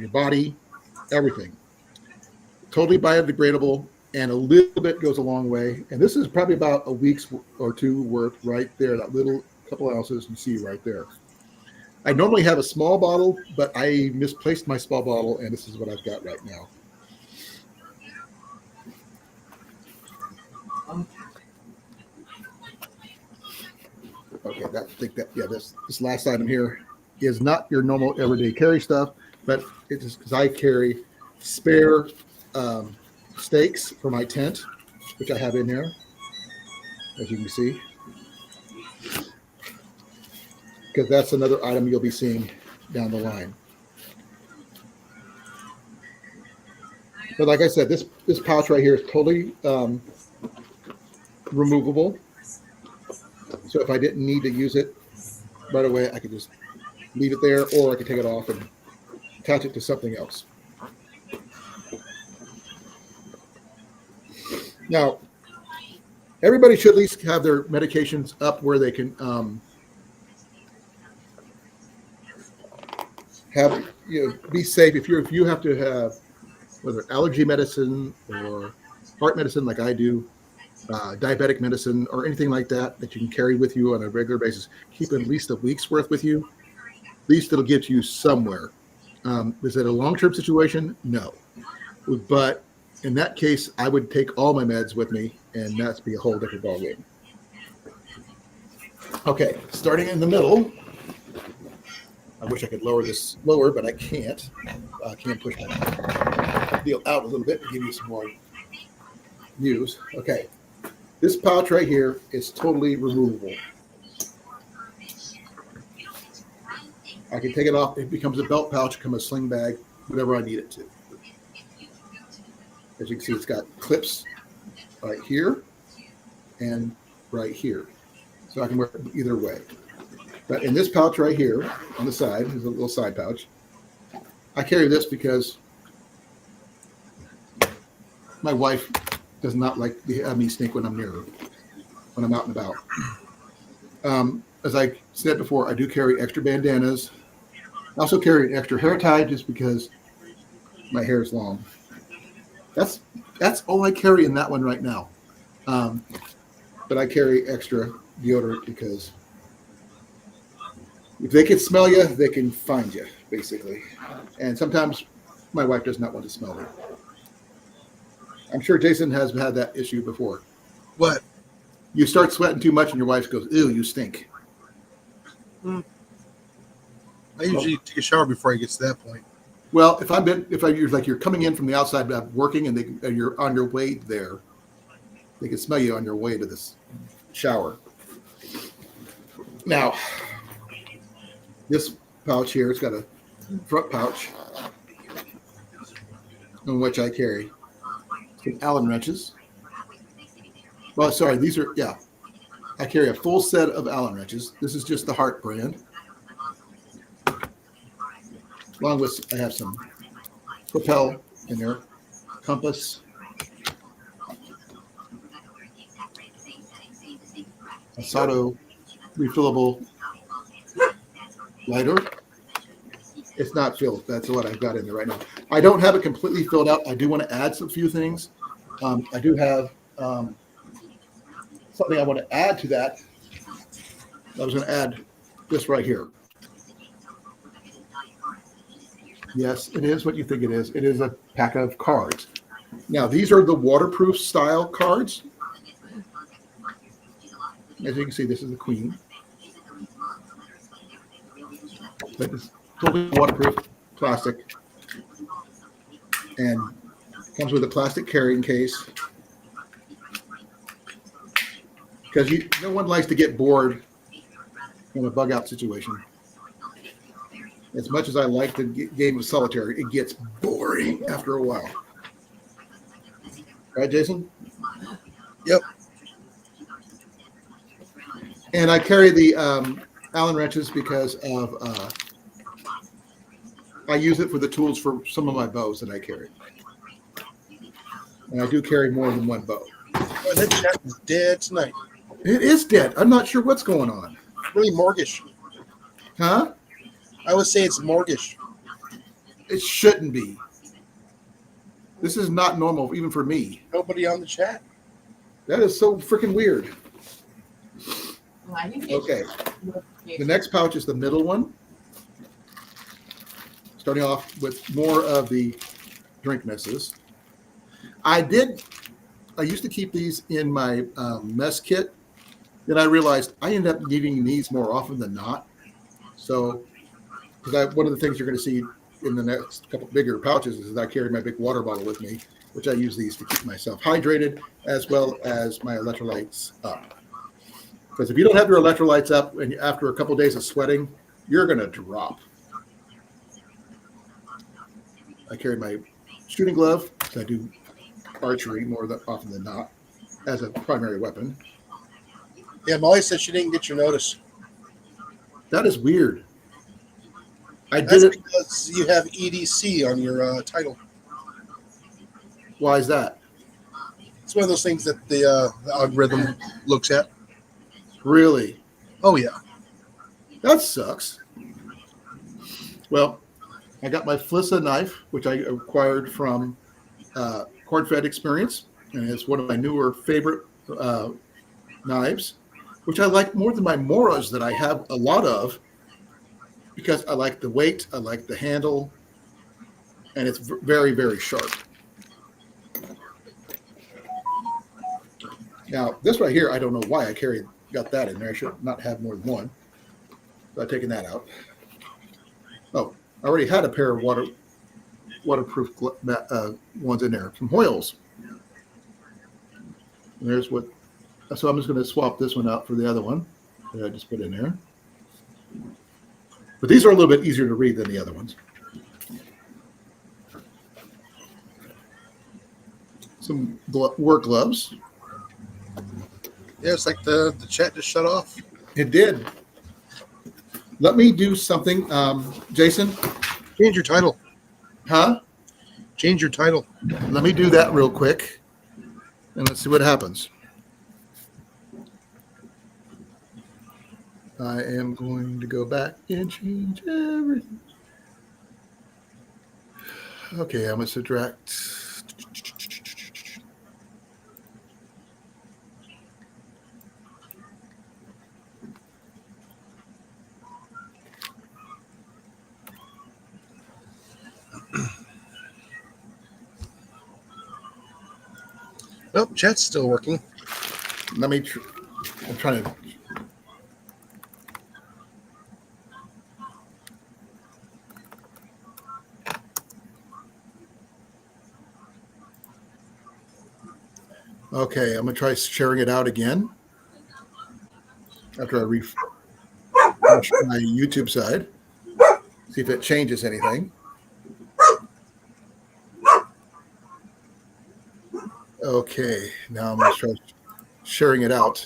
body, everything. Totally biodegradable, and a little bit goes a long way. And this is probably about a week's or two worth right there, that little couple ounces you see right there. I normally have a small bottle, but I misplaced my small bottle, and this is what I've got right now. Okay, this last item here is not your normal everyday carry stuff, but it's just because I carry spare stakes for my tent, which I have in there, as you can see, because that's another item you'll be seeing down the line. But like I said, this pouch right here is totally removable. So if I didn't need to use it right away, I could just leave it there, or I could take it off and attach it to something else. Now, everybody should at least have their medications up where they can be safe. If you have to have whether allergy medicine or heart medicine like I do, diabetic medicine or anything like that you can carry with you on a regular basis, keep at least a week's worth with you. At least it'll get you somewhere. Is it a long-term situation? No. But in that case, I would take all my meds with me, and that'd be a whole different ballgame. Okay, starting in the middle. I wish I could lower this lower, but I can't. I can't push my deal out a little bit to give you some more views. Okay. This pouch right here is totally removable. I can take it off. It becomes a belt pouch, become a sling bag, whatever I need it to. As you can see, it's got clips right here and right here. So I can wear it either way. But in this pouch right here on the side, there's a little side pouch. I carry this because my wife does not like to have me stink when I'm near her, when I'm out and about. As I said before, I do carry extra bandanas. I also carry an extra hair tie just because my hair is long. That's all I carry in that one right now. But I carry extra deodorant because if they can smell you, they can find you, basically. And sometimes my wife does not want to smell me. I'm sure Jason has had that issue before. What? You start sweating too much and your wife goes, ew, you stink. I usually take a shower before I get to that point. Well, you're coming in from the outside working and you're on your way there, they can smell you on your way to this shower. Now, this pouch here, it's got a front pouch in which I carry some Allen wrenches. Well, sorry, I carry a full set of Allen wrenches. This is just the Hart brand. Along with, I have some Propel in there, compass, a Sato refillable lighter. It's not filled. That's what I've got in there right now. I don't have it completely filled out. I do want to add some few things. I do have something I want to add to that. I was going to add this right here. Yes, it is what you think it is. It is a pack of cards. Now, these are the waterproof style cards. As you can see, this is the Queen. But it's totally waterproof plastic. And comes with a plastic carrying case. Because no one likes to get bored in a bug out situation. As much as I like the game of solitaire, it gets boring after a while. Right, Jason? Yep. And I carry the Allen wrenches because of I use it for the tools for some of my bows that I carry. And I do carry more than one bow. Oh, that chat is dead tonight. It is dead. I'm not sure what's going on. Really mortgage. Huh? I would say it's mortgage. It shouldn't be. This is not normal, even for me. Nobody on the chat. That is so freaking weird. Okay. The next pouch is the middle one. Starting off with more of the drink misses. I used to keep these in my mess kit. Then I realized I end up needing these more often than not. So, because one of the things you're going to see in the next couple bigger pouches is I carry my big water bottle with me, which I use these to keep myself hydrated as well as my electrolytes up. Because if you don't have your electrolytes up and after a couple of days of sweating, you're going to drop. I carry my shooting glove because I do archery more often than not as a primary weapon. Yeah, Molly said she didn't get your notice. That is weird. That's because you have EDC on your title. Why is that? It's one of those things that the algorithm looks at. Really? Oh, yeah. That sucks. Well, I got my Flissa knife, which I acquired from Corn-Fed Experience, and it's one of my newer favorite knives, which I like more than my Moras that I have a lot of, because I like the weight, I like the handle, and it's very, very sharp. Now, this right here, I don't know why I got that in there. I should not have more than one. So I've taken that out. Oh, I already had a pair of waterproof ones in there, some Hoyles. And there's what So I'm just going to swap this one out for the other one that I just put in there. But these are a little bit easier to read than the other ones. Some work gloves. Yeah, it's like the chat just shut off. It did. Let me do something, Jason. Change your title. Huh? Change your title. Let me do that real quick, and let's see what happens. I am going to go back and change everything. Okay, I'm going to subtract. Nope, chat's still working. Let me. I'm trying to. Okay, I'm going to try sharing it out again after I refresh my YouTube side. See if it changes anything. Okay, now I'm going to try sharing it out.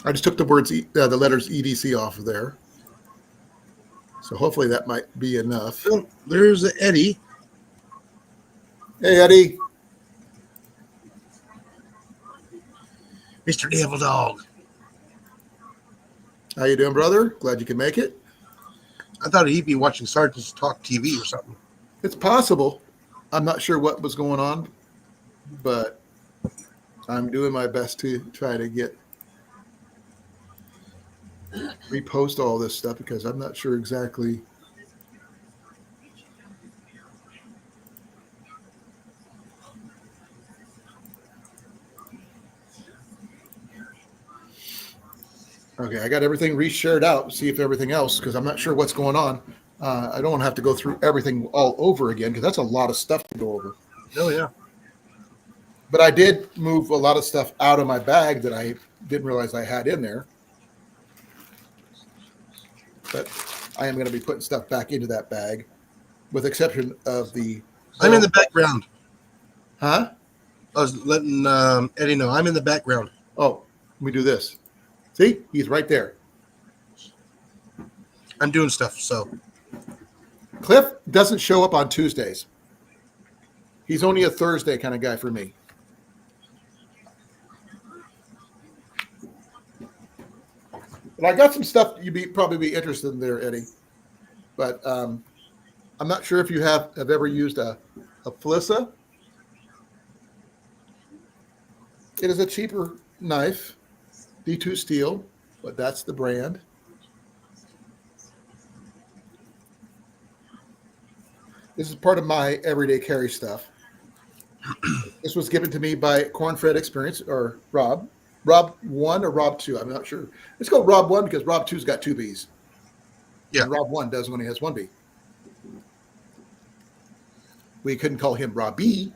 I just took the letters EDC off of there. So hopefully that might be enough. Oh, there's Eddie. Hey, Eddie. Mr. Devil Dog. How you doing, brother? Glad you can make it. I thought he'd be watching Sergeant's Talk TV or something. It's possible. I'm not sure what was going on, but I'm doing my best to try to repost all this stuff because I'm not sure exactly. Okay, I got everything reshared out. See if everything else, because I'm not sure what's going on. I don't want to have to go through everything all over again because that's a lot of stuff to go over. Oh, yeah. But I did move a lot of stuff out of my bag that I didn't realize I had in there. But I am going to be putting stuff back into that bag, with exception of the. I'm in the background. Huh? I was letting Eddie know. I'm in the background. Oh, let me do this. See, he's right there. I'm doing stuff, so. Cliff doesn't show up on Tuesdays. He's only a Thursday kind of guy for me. And I got some stuff you'd probably be interested in there, Eddie. But I'm not sure if you have ever used a Felissa. It is a cheaper knife, D2 steel, but that's the brand. This is part of my everyday carry stuff. This was given to me by Cornfed Experience, or Rob. Rob 1 or Rob 2, I'm not sure. It's called Rob 1 because Rob 2's got 2 Bs. Yeah. And Rob 1 does when he has 1 B. We couldn't call him Rob B,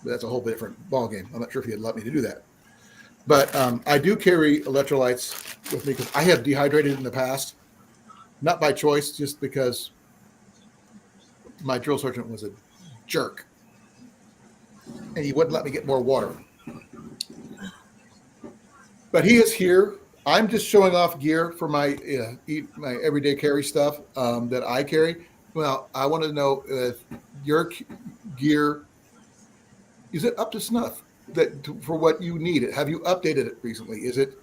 but that's a whole different ballgame. I'm not sure if he'd let me to do that. But I do carry electrolytes with me because I have dehydrated in the past. Not by choice, just because my drill sergeant was a jerk. And he wouldn't let me get more water. But he is here. I'm just showing off gear for my everyday carry stuff that I carry. Well, I want to know if your gear, is it up to snuff for what you need? Have you updated it recently? Is it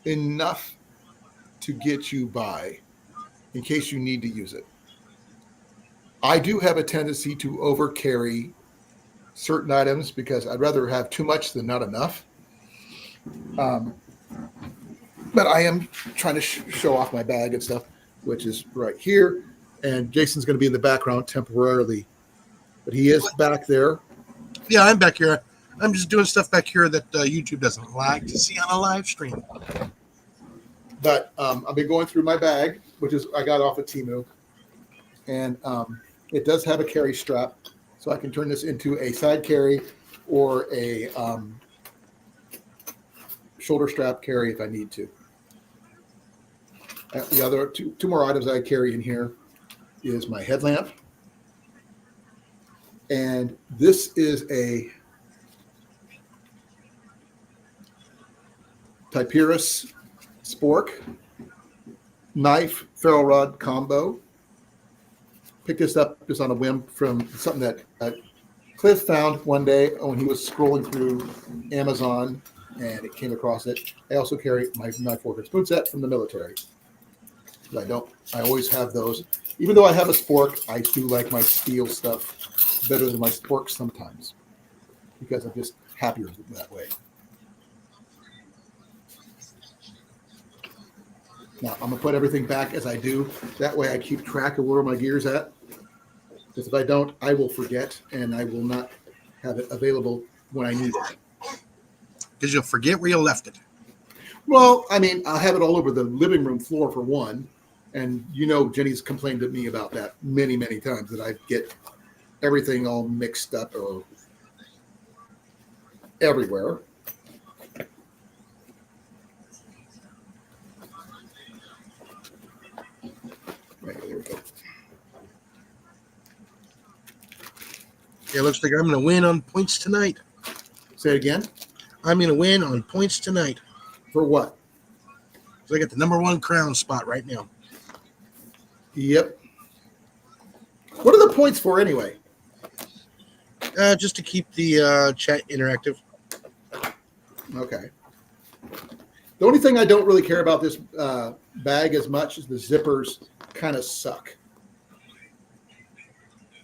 enough to get you by in case you need to use it? I do have a tendency to overcarry certain items because I'd rather have too much than not enough. But I am trying to show off my bag and stuff, which is right here. And Jason's going to be in the background temporarily. But he is back there. Yeah, I'm back here. I'm just doing stuff back here that YouTube doesn't like to see on a live stream. But I've been going through my bag, which is I got off of Temu, and it does have a carry strap, so I can turn this into a side carry or a shoulder strap carry if I need to. The other two more items I carry in here is my headlamp, and this is a Typirus spork knife ferrule rod combo. Picked this up just on a whim from something that Cliff found one day when he was scrolling through Amazon, and it came across it. I also carry my knife, fork, and spoon set from the military. I always have those. Even though I have a spork, I do like my steel stuff better than my spork sometimes because I'm just happier that way. Now, I'm going to put everything back as I do. That way I keep track of where my gear's at. Because if I don't, I will forget, and I will not have it available when I need it. Because you'll forget where you left it. Well, I mean, I'll have it all over the living room floor for one. And Jenny's complained to me about that many, many times, that I get everything all mixed up or everywhere. Right, there we go. Yeah, it looks like I'm going to win on points tonight. Say it again. I'm going to win on points tonight. For what? So I got the #1 crown spot right now. Yep. What are the points for anyway? Just to keep the chat interactive. Okay. The only thing I don't really care about this bag as much is the zippers kind of suck.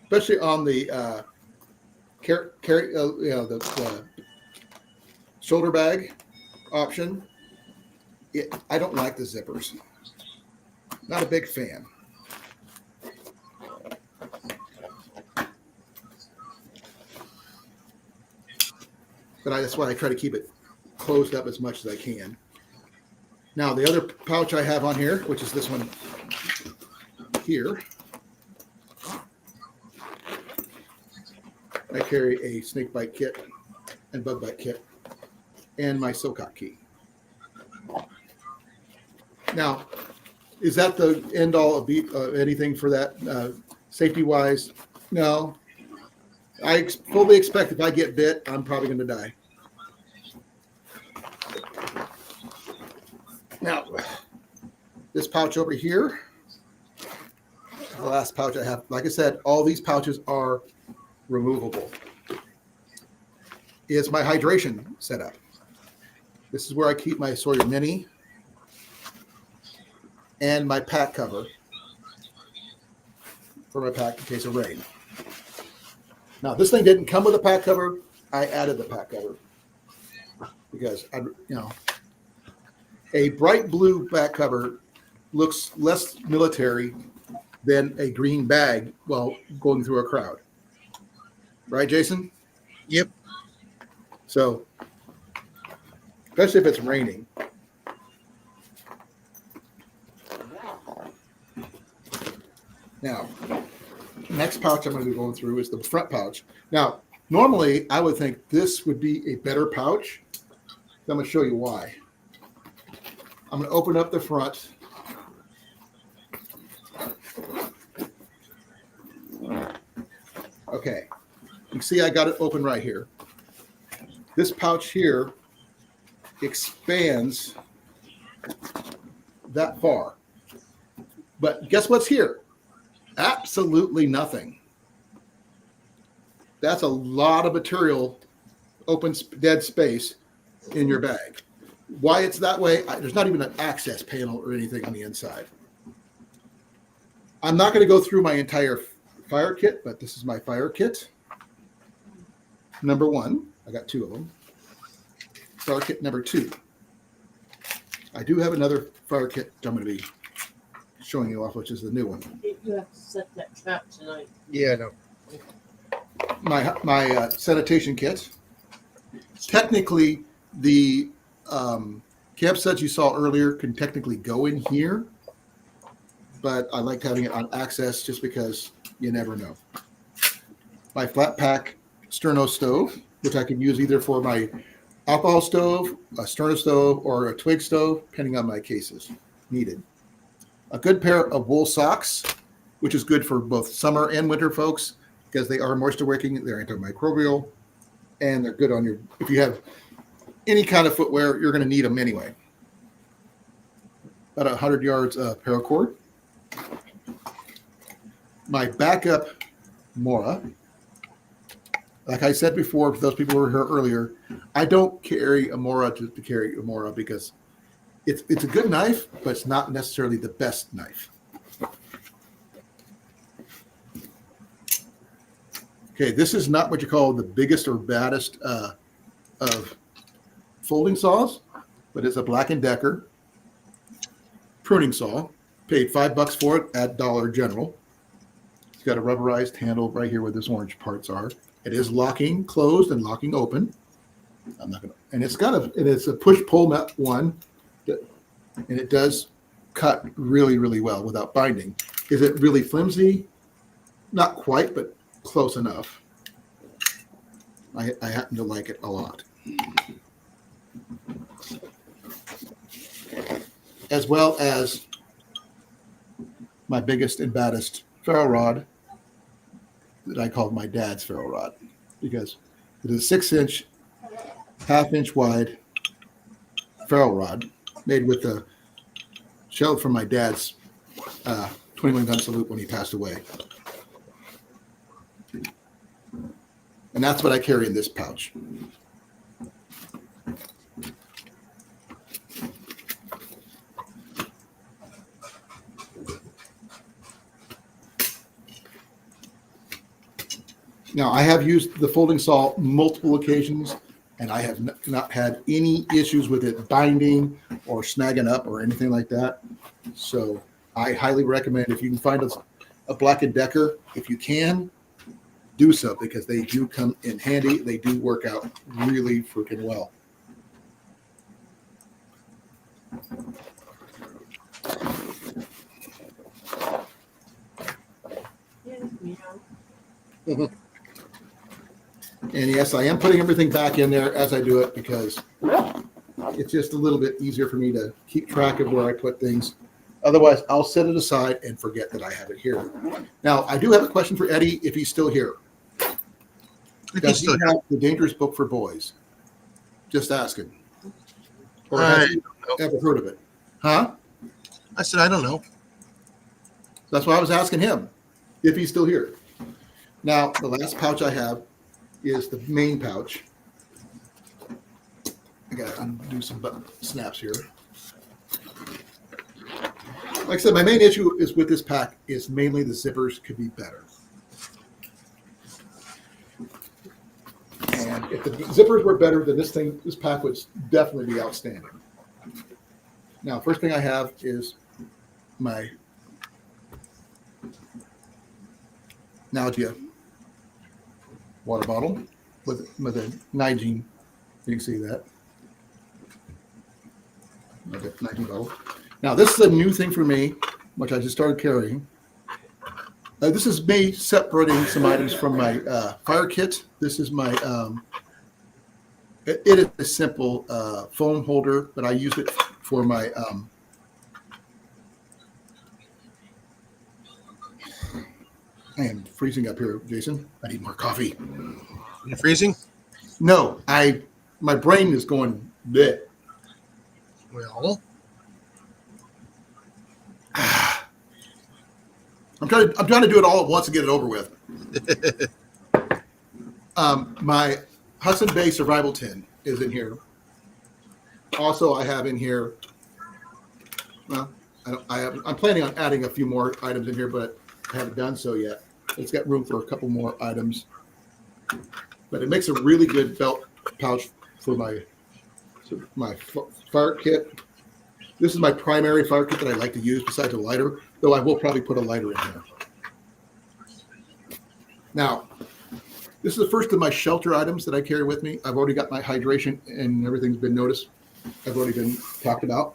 Especially on the the shoulder bag option. I don't like the zippers. Not a big fan. But that's why I try to keep it closed up as much as I can. Now, the other pouch I have on here, which is this one here, I carry a snake bite kit and bug bite kit and my Silcock key. Now, is that the end all of anything for that safety-wise? No. I fully expect if I get bit, I'm probably going to die. Now, this pouch over here, the last pouch I have, like I said, all these pouches are removable, is my hydration setup. This is where I keep my Sawyer Mini and my pack cover for my pack in case of rain. Now, this thing didn't come with a pack cover. I added the pack cover because a bright blue back cover looks less military than a green bag while going through a crowd. Right, Jason? Yep. So, especially if it's raining. Now, next pouch I'm going to be going through is the front pouch. Now, normally I would think this would be a better pouch. I'm going to show you why. I'm going to open up the front. Okay. You can see I got it open right here. This pouch here expands that far. But guess what's here? Absolutely nothing. That's a lot of material, open, dead space in your bag. Why it's that way, there's not even an access panel or anything on the inside. I'm not going to go through my entire fire kit, but this is my fire kit. Number 1, I got 2 of them. Fire kit number 2. I do have another fire kit I'm going to be showing you off, which is the new one. You have to set that trap tonight. Yeah, no. My sanitation kit. technically, the camp studs you saw earlier can technically go in here, but I liked having it on access just because you never know. My flat pack sterno stove, which I can use either for my alcohol stove, a sterno stove, or a twig stove, depending on my cases needed. A good pair of wool socks, which is good for both summer and winter folks because they are moisture wicking, they're antimicrobial, and they're good on your, if you have any kind of footwear, you're going to need them anyway. About 100 yards of paracord. My backup Mora. Like I said before, for those people who were here earlier, I don't carry a Mora to carry a Mora because it's a good knife, but it's not necessarily the best knife. Okay, this is not what you call the biggest or baddest of folding saws, but it's a Black & Decker pruning saw. Paid $5 for it at Dollar General. It's got a rubberized handle right here where this orange parts are. It is locking closed and locking open. I'm not gonna, and it's a push-pull one, and it does cut really, really well without binding. Is it really flimsy? Not quite, but close enough. I happen to like it a lot. As well as my biggest and baddest ferro rod that I called my dad's ferro rod because it is a 6-inch, half-inch wide ferro rod made with the shell from my dad's 21 gun salute when he passed away. And that's what I carry in this pouch. Now, I have used the folding saw multiple occasions, and I have not had any issues with it binding or snagging up or anything like that. So I highly recommend if you can find a Black & Decker, if you can, do so because they do come in handy. They do work out really freaking well. Yeah, And yes, I am putting everything back in there as I do it because it's just a little bit easier for me to keep track of where I put things. Otherwise, I'll set it aside and forget that I have it here. Now, I do have a question for Eddie if he's still here. Does he have the Dangerous Book for Boys? Just asking. Or has he ever heard of it? Huh? I said, I don't know. That's why I was asking him if he's still here. Now, the last pouch I have is the main pouch. I got to undo some button snaps here. Like I said, my main issue is with this pack is mainly the zippers could be better. And if the zippers were better, then this pack would definitely be outstanding. Now, first thing I have is my Nalgia water bottle with a Nigene. You can see that. Okay, Nigene bottle. Now, this is a new thing for me, which I just started carrying. This is me separating some items from my fire kit. This is my, it is a simple foam holder, but I use it for my, I am freezing up here, Jason. I need more coffee. You freezing? No, my brain is going bleh. Well, I'm trying to do it all at once and get it over with. My Hudson Bay survival tin is in here. Also, I have in here. Well, I'm planning on adding a few more items in here, but I haven't done so yet. It's got room for a couple more items, but it makes a really good belt pouch for my fire kit. This is my primary fire kit that I like to use besides a lighter, though I will probably put a lighter in there. Now, This is the first of my shelter items that I carry with me. I've already got my hydration and everything's been noticed. I've already been talked about.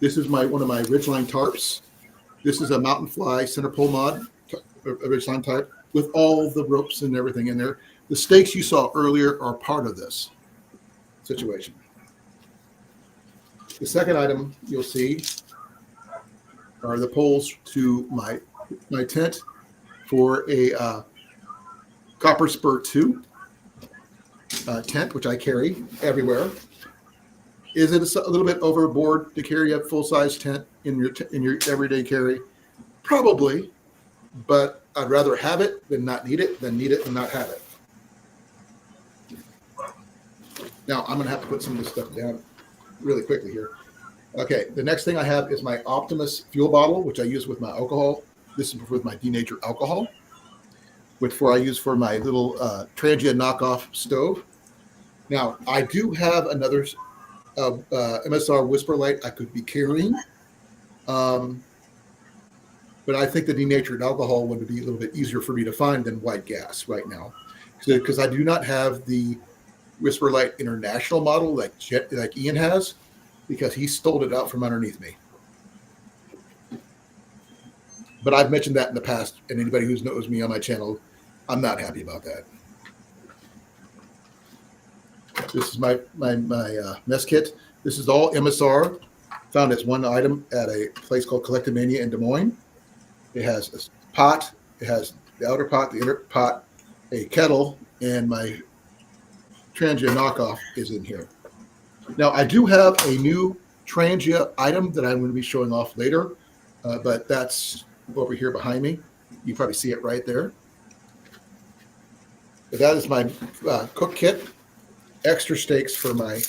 This is one of my ridgeline tarps. This is a mountain fly center pole mod, a ridgeline type, with all the ropes and everything in there. The stakes you saw earlier are part of this situation. The second item you'll see are the poles to my tent for a copper spur 2 tent, which I carry everywhere. Is it a little bit overboard to carry a full-size tent in your everyday carry? Probably, but I'd rather have it than not need it than need it and not have it. Now I'm going to have to put some of this stuff down really quickly here. Okay, the next thing I have is my Optimus fuel bottle, which I use with my alcohol. This is with my D.A.V alcohol, which I use for my little transient knockoff stove. Now I do have another MSR whisper light I could be carrying, but I think the denatured alcohol would be a little bit easier for me to find than white gas right now, because I do not have the whisper light international model like Ian has, because he stole it out from underneath me. But I've mentioned that in the past, and anybody who knows me on my channel, I'm not happy about that. This is my mess kit. This is all MSR, found as one item at a place called Collectomania in Des Moines. It has a pot. It has the outer pot, the inner pot, a kettle, and my Trangia knockoff is in here. Now, I do have a new Trangia item that I'm going to be showing off later, but that's over here behind me. You probably see it right there. But that is my cook kit. Extra stakes for my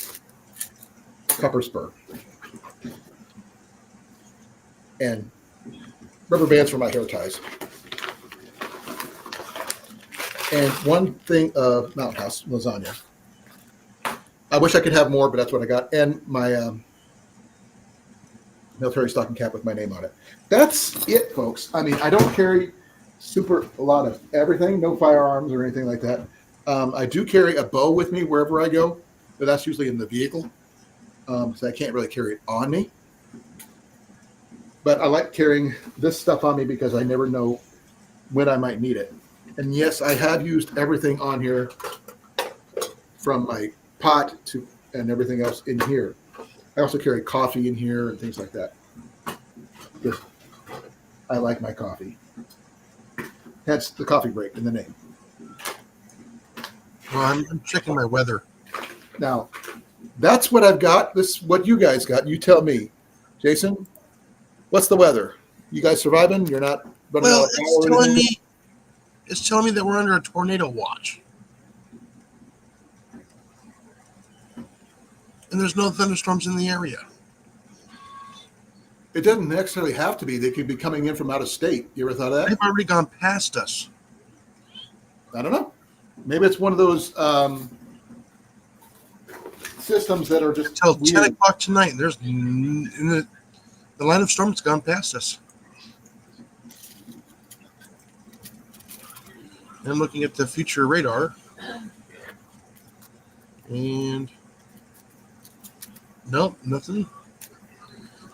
copper spur. And rubber bands for my hair ties. And one thing of Mountain House lasagna. I wish I could have more, but that's what I got. And my military stocking cap with my name on it. That's it, folks. I mean, I don't carry a lot of everything, no firearms or anything like that. I do carry a bow with me wherever I go, but that's usually in the vehicle, so I can't really carry it on me. But I like carrying this stuff on me because I never know when I might need it. And yes, I have used everything on here, from my pot to and everything else in here. I also carry coffee in here and things like that. I like my coffee. Hence the coffee break in the name. Well, I'm checking my weather. Now, that's what I've got. This is what you guys got. You tell me. Jason, what's the weather? You guys surviving? You're not running out Well, of power or anything? it's telling me that we're under a tornado watch. And there's no thunderstorms in the area. It doesn't necessarily have to be. They could be coming in from out of state. You ever thought of that? They've already gone past us. I don't know. Maybe it's one of those systems that are just Till weird. 10 o'clock tonight, there's the line of storm has gone past us. I'm looking at the future radar. And nope, nothing.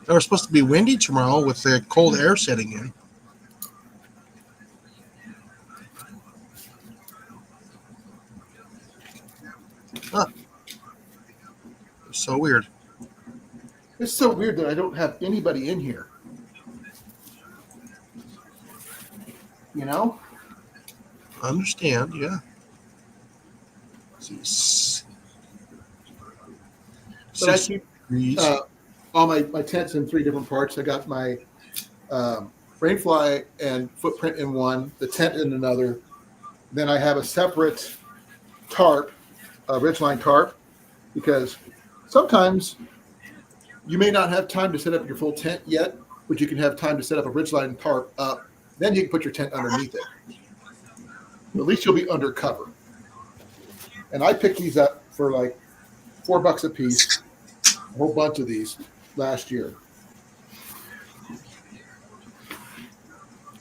Now we're supposed to be windy tomorrow with the cold air setting in. Huh. It's so weird. It's so weird that I don't have anybody in here. You know? I understand, yeah. Let's see. But I 6 keep degrees. all my tents in 3 different parts. I got my rainfly and footprint in one, the tent in another. Then I have a separate tarp, a ridgeline tarp, because sometimes you may not have time to set up your full tent yet, but you can have time to set up a ridgeline tarp up. Then you can put your tent underneath it. At least you'll be under cover. And I picked these up for like $4 a piece, a whole bunch of these last year.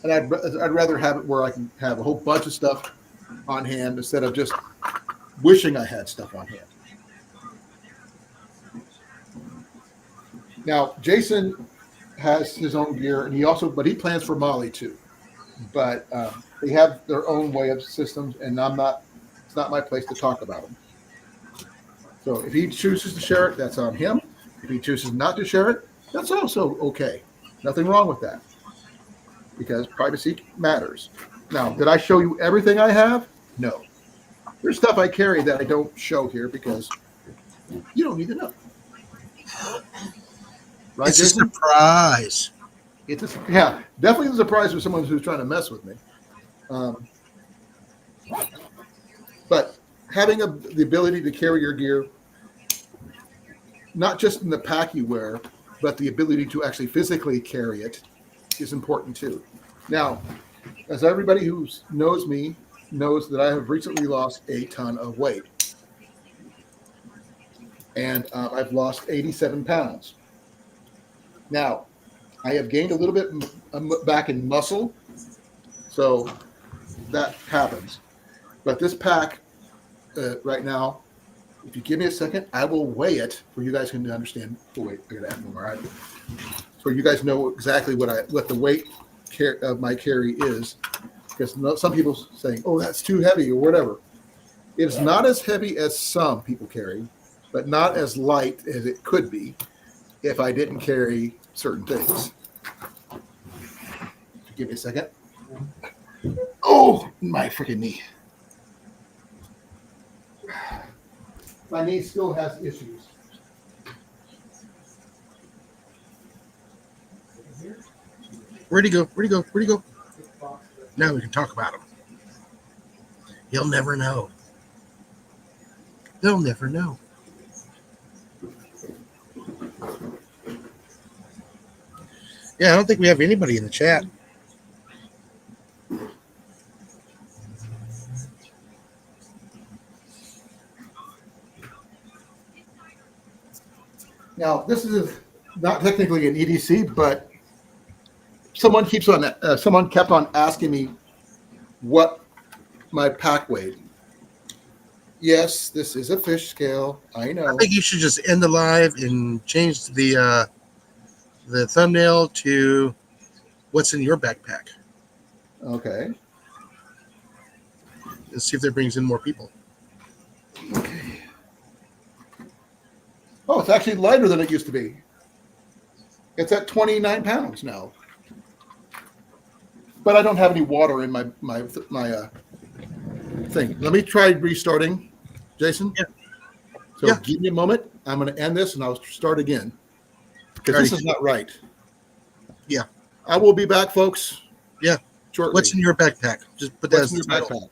And I'd rather have it where I can have a whole bunch of stuff on hand instead of just wishing I had stuff on hand. Now, Jason has his own gear, and but he plans for Mali too. But they have their own way of systems, and it's not my place to talk about them. So if he chooses to share it, that's on him. If he chooses not to share it, that's also okay. Nothing wrong with that, because privacy matters. Now, did I show you everything I have? No. There's stuff I carry that I don't show here because you don't need to know. Right, It's Jason? a surprise. Yeah, definitely a surprise for someone who's trying to mess with me. But having the ability to carry your gear, not just in the pack you wear, but the ability to actually physically carry it is important too. Now, as everybody who knows me knows that I have recently lost a ton of weight. And I've lost 87 pounds. Now, I have gained a little bit back in muscle, so that happens. But this pack right now, if you give me a second, I will weigh it for you guys can understand. Oh, wait, I gotta add more. Right? So you guys know exactly what the weight of my carry is, because some people saying, "Oh, that's too heavy" or whatever. It's not as heavy as some people carry, but not as light as it could be if I didn't carry certain things. Give me a second. Oh, my freaking knee. My knee still has issues. Where'd he go? Where'd he go? Where'd he go? Now we can talk about him. He'll never know. They'll never know. Yeah, I don't think we have anybody in the chat. Now, this is not technically an EDC, but someone kept on asking me what my pack weighed. Yes, this is a fish scale. I know. I think you should just end the live and change the thumbnail to what's in your backpack. Okay. And see if that brings in more people. Okay. Oh, it's actually lighter than it used to be. It's at 29 pounds now. But I don't have any water in my thing. Let me try restarting, Jason. Yeah. So Yeah. give me a moment. I'm going to end this and I'll start again. Because this is not right. Yeah. I will be back, folks. Yeah. Shortly. What's in your backpack? Just put that What's as in the your title. backpack?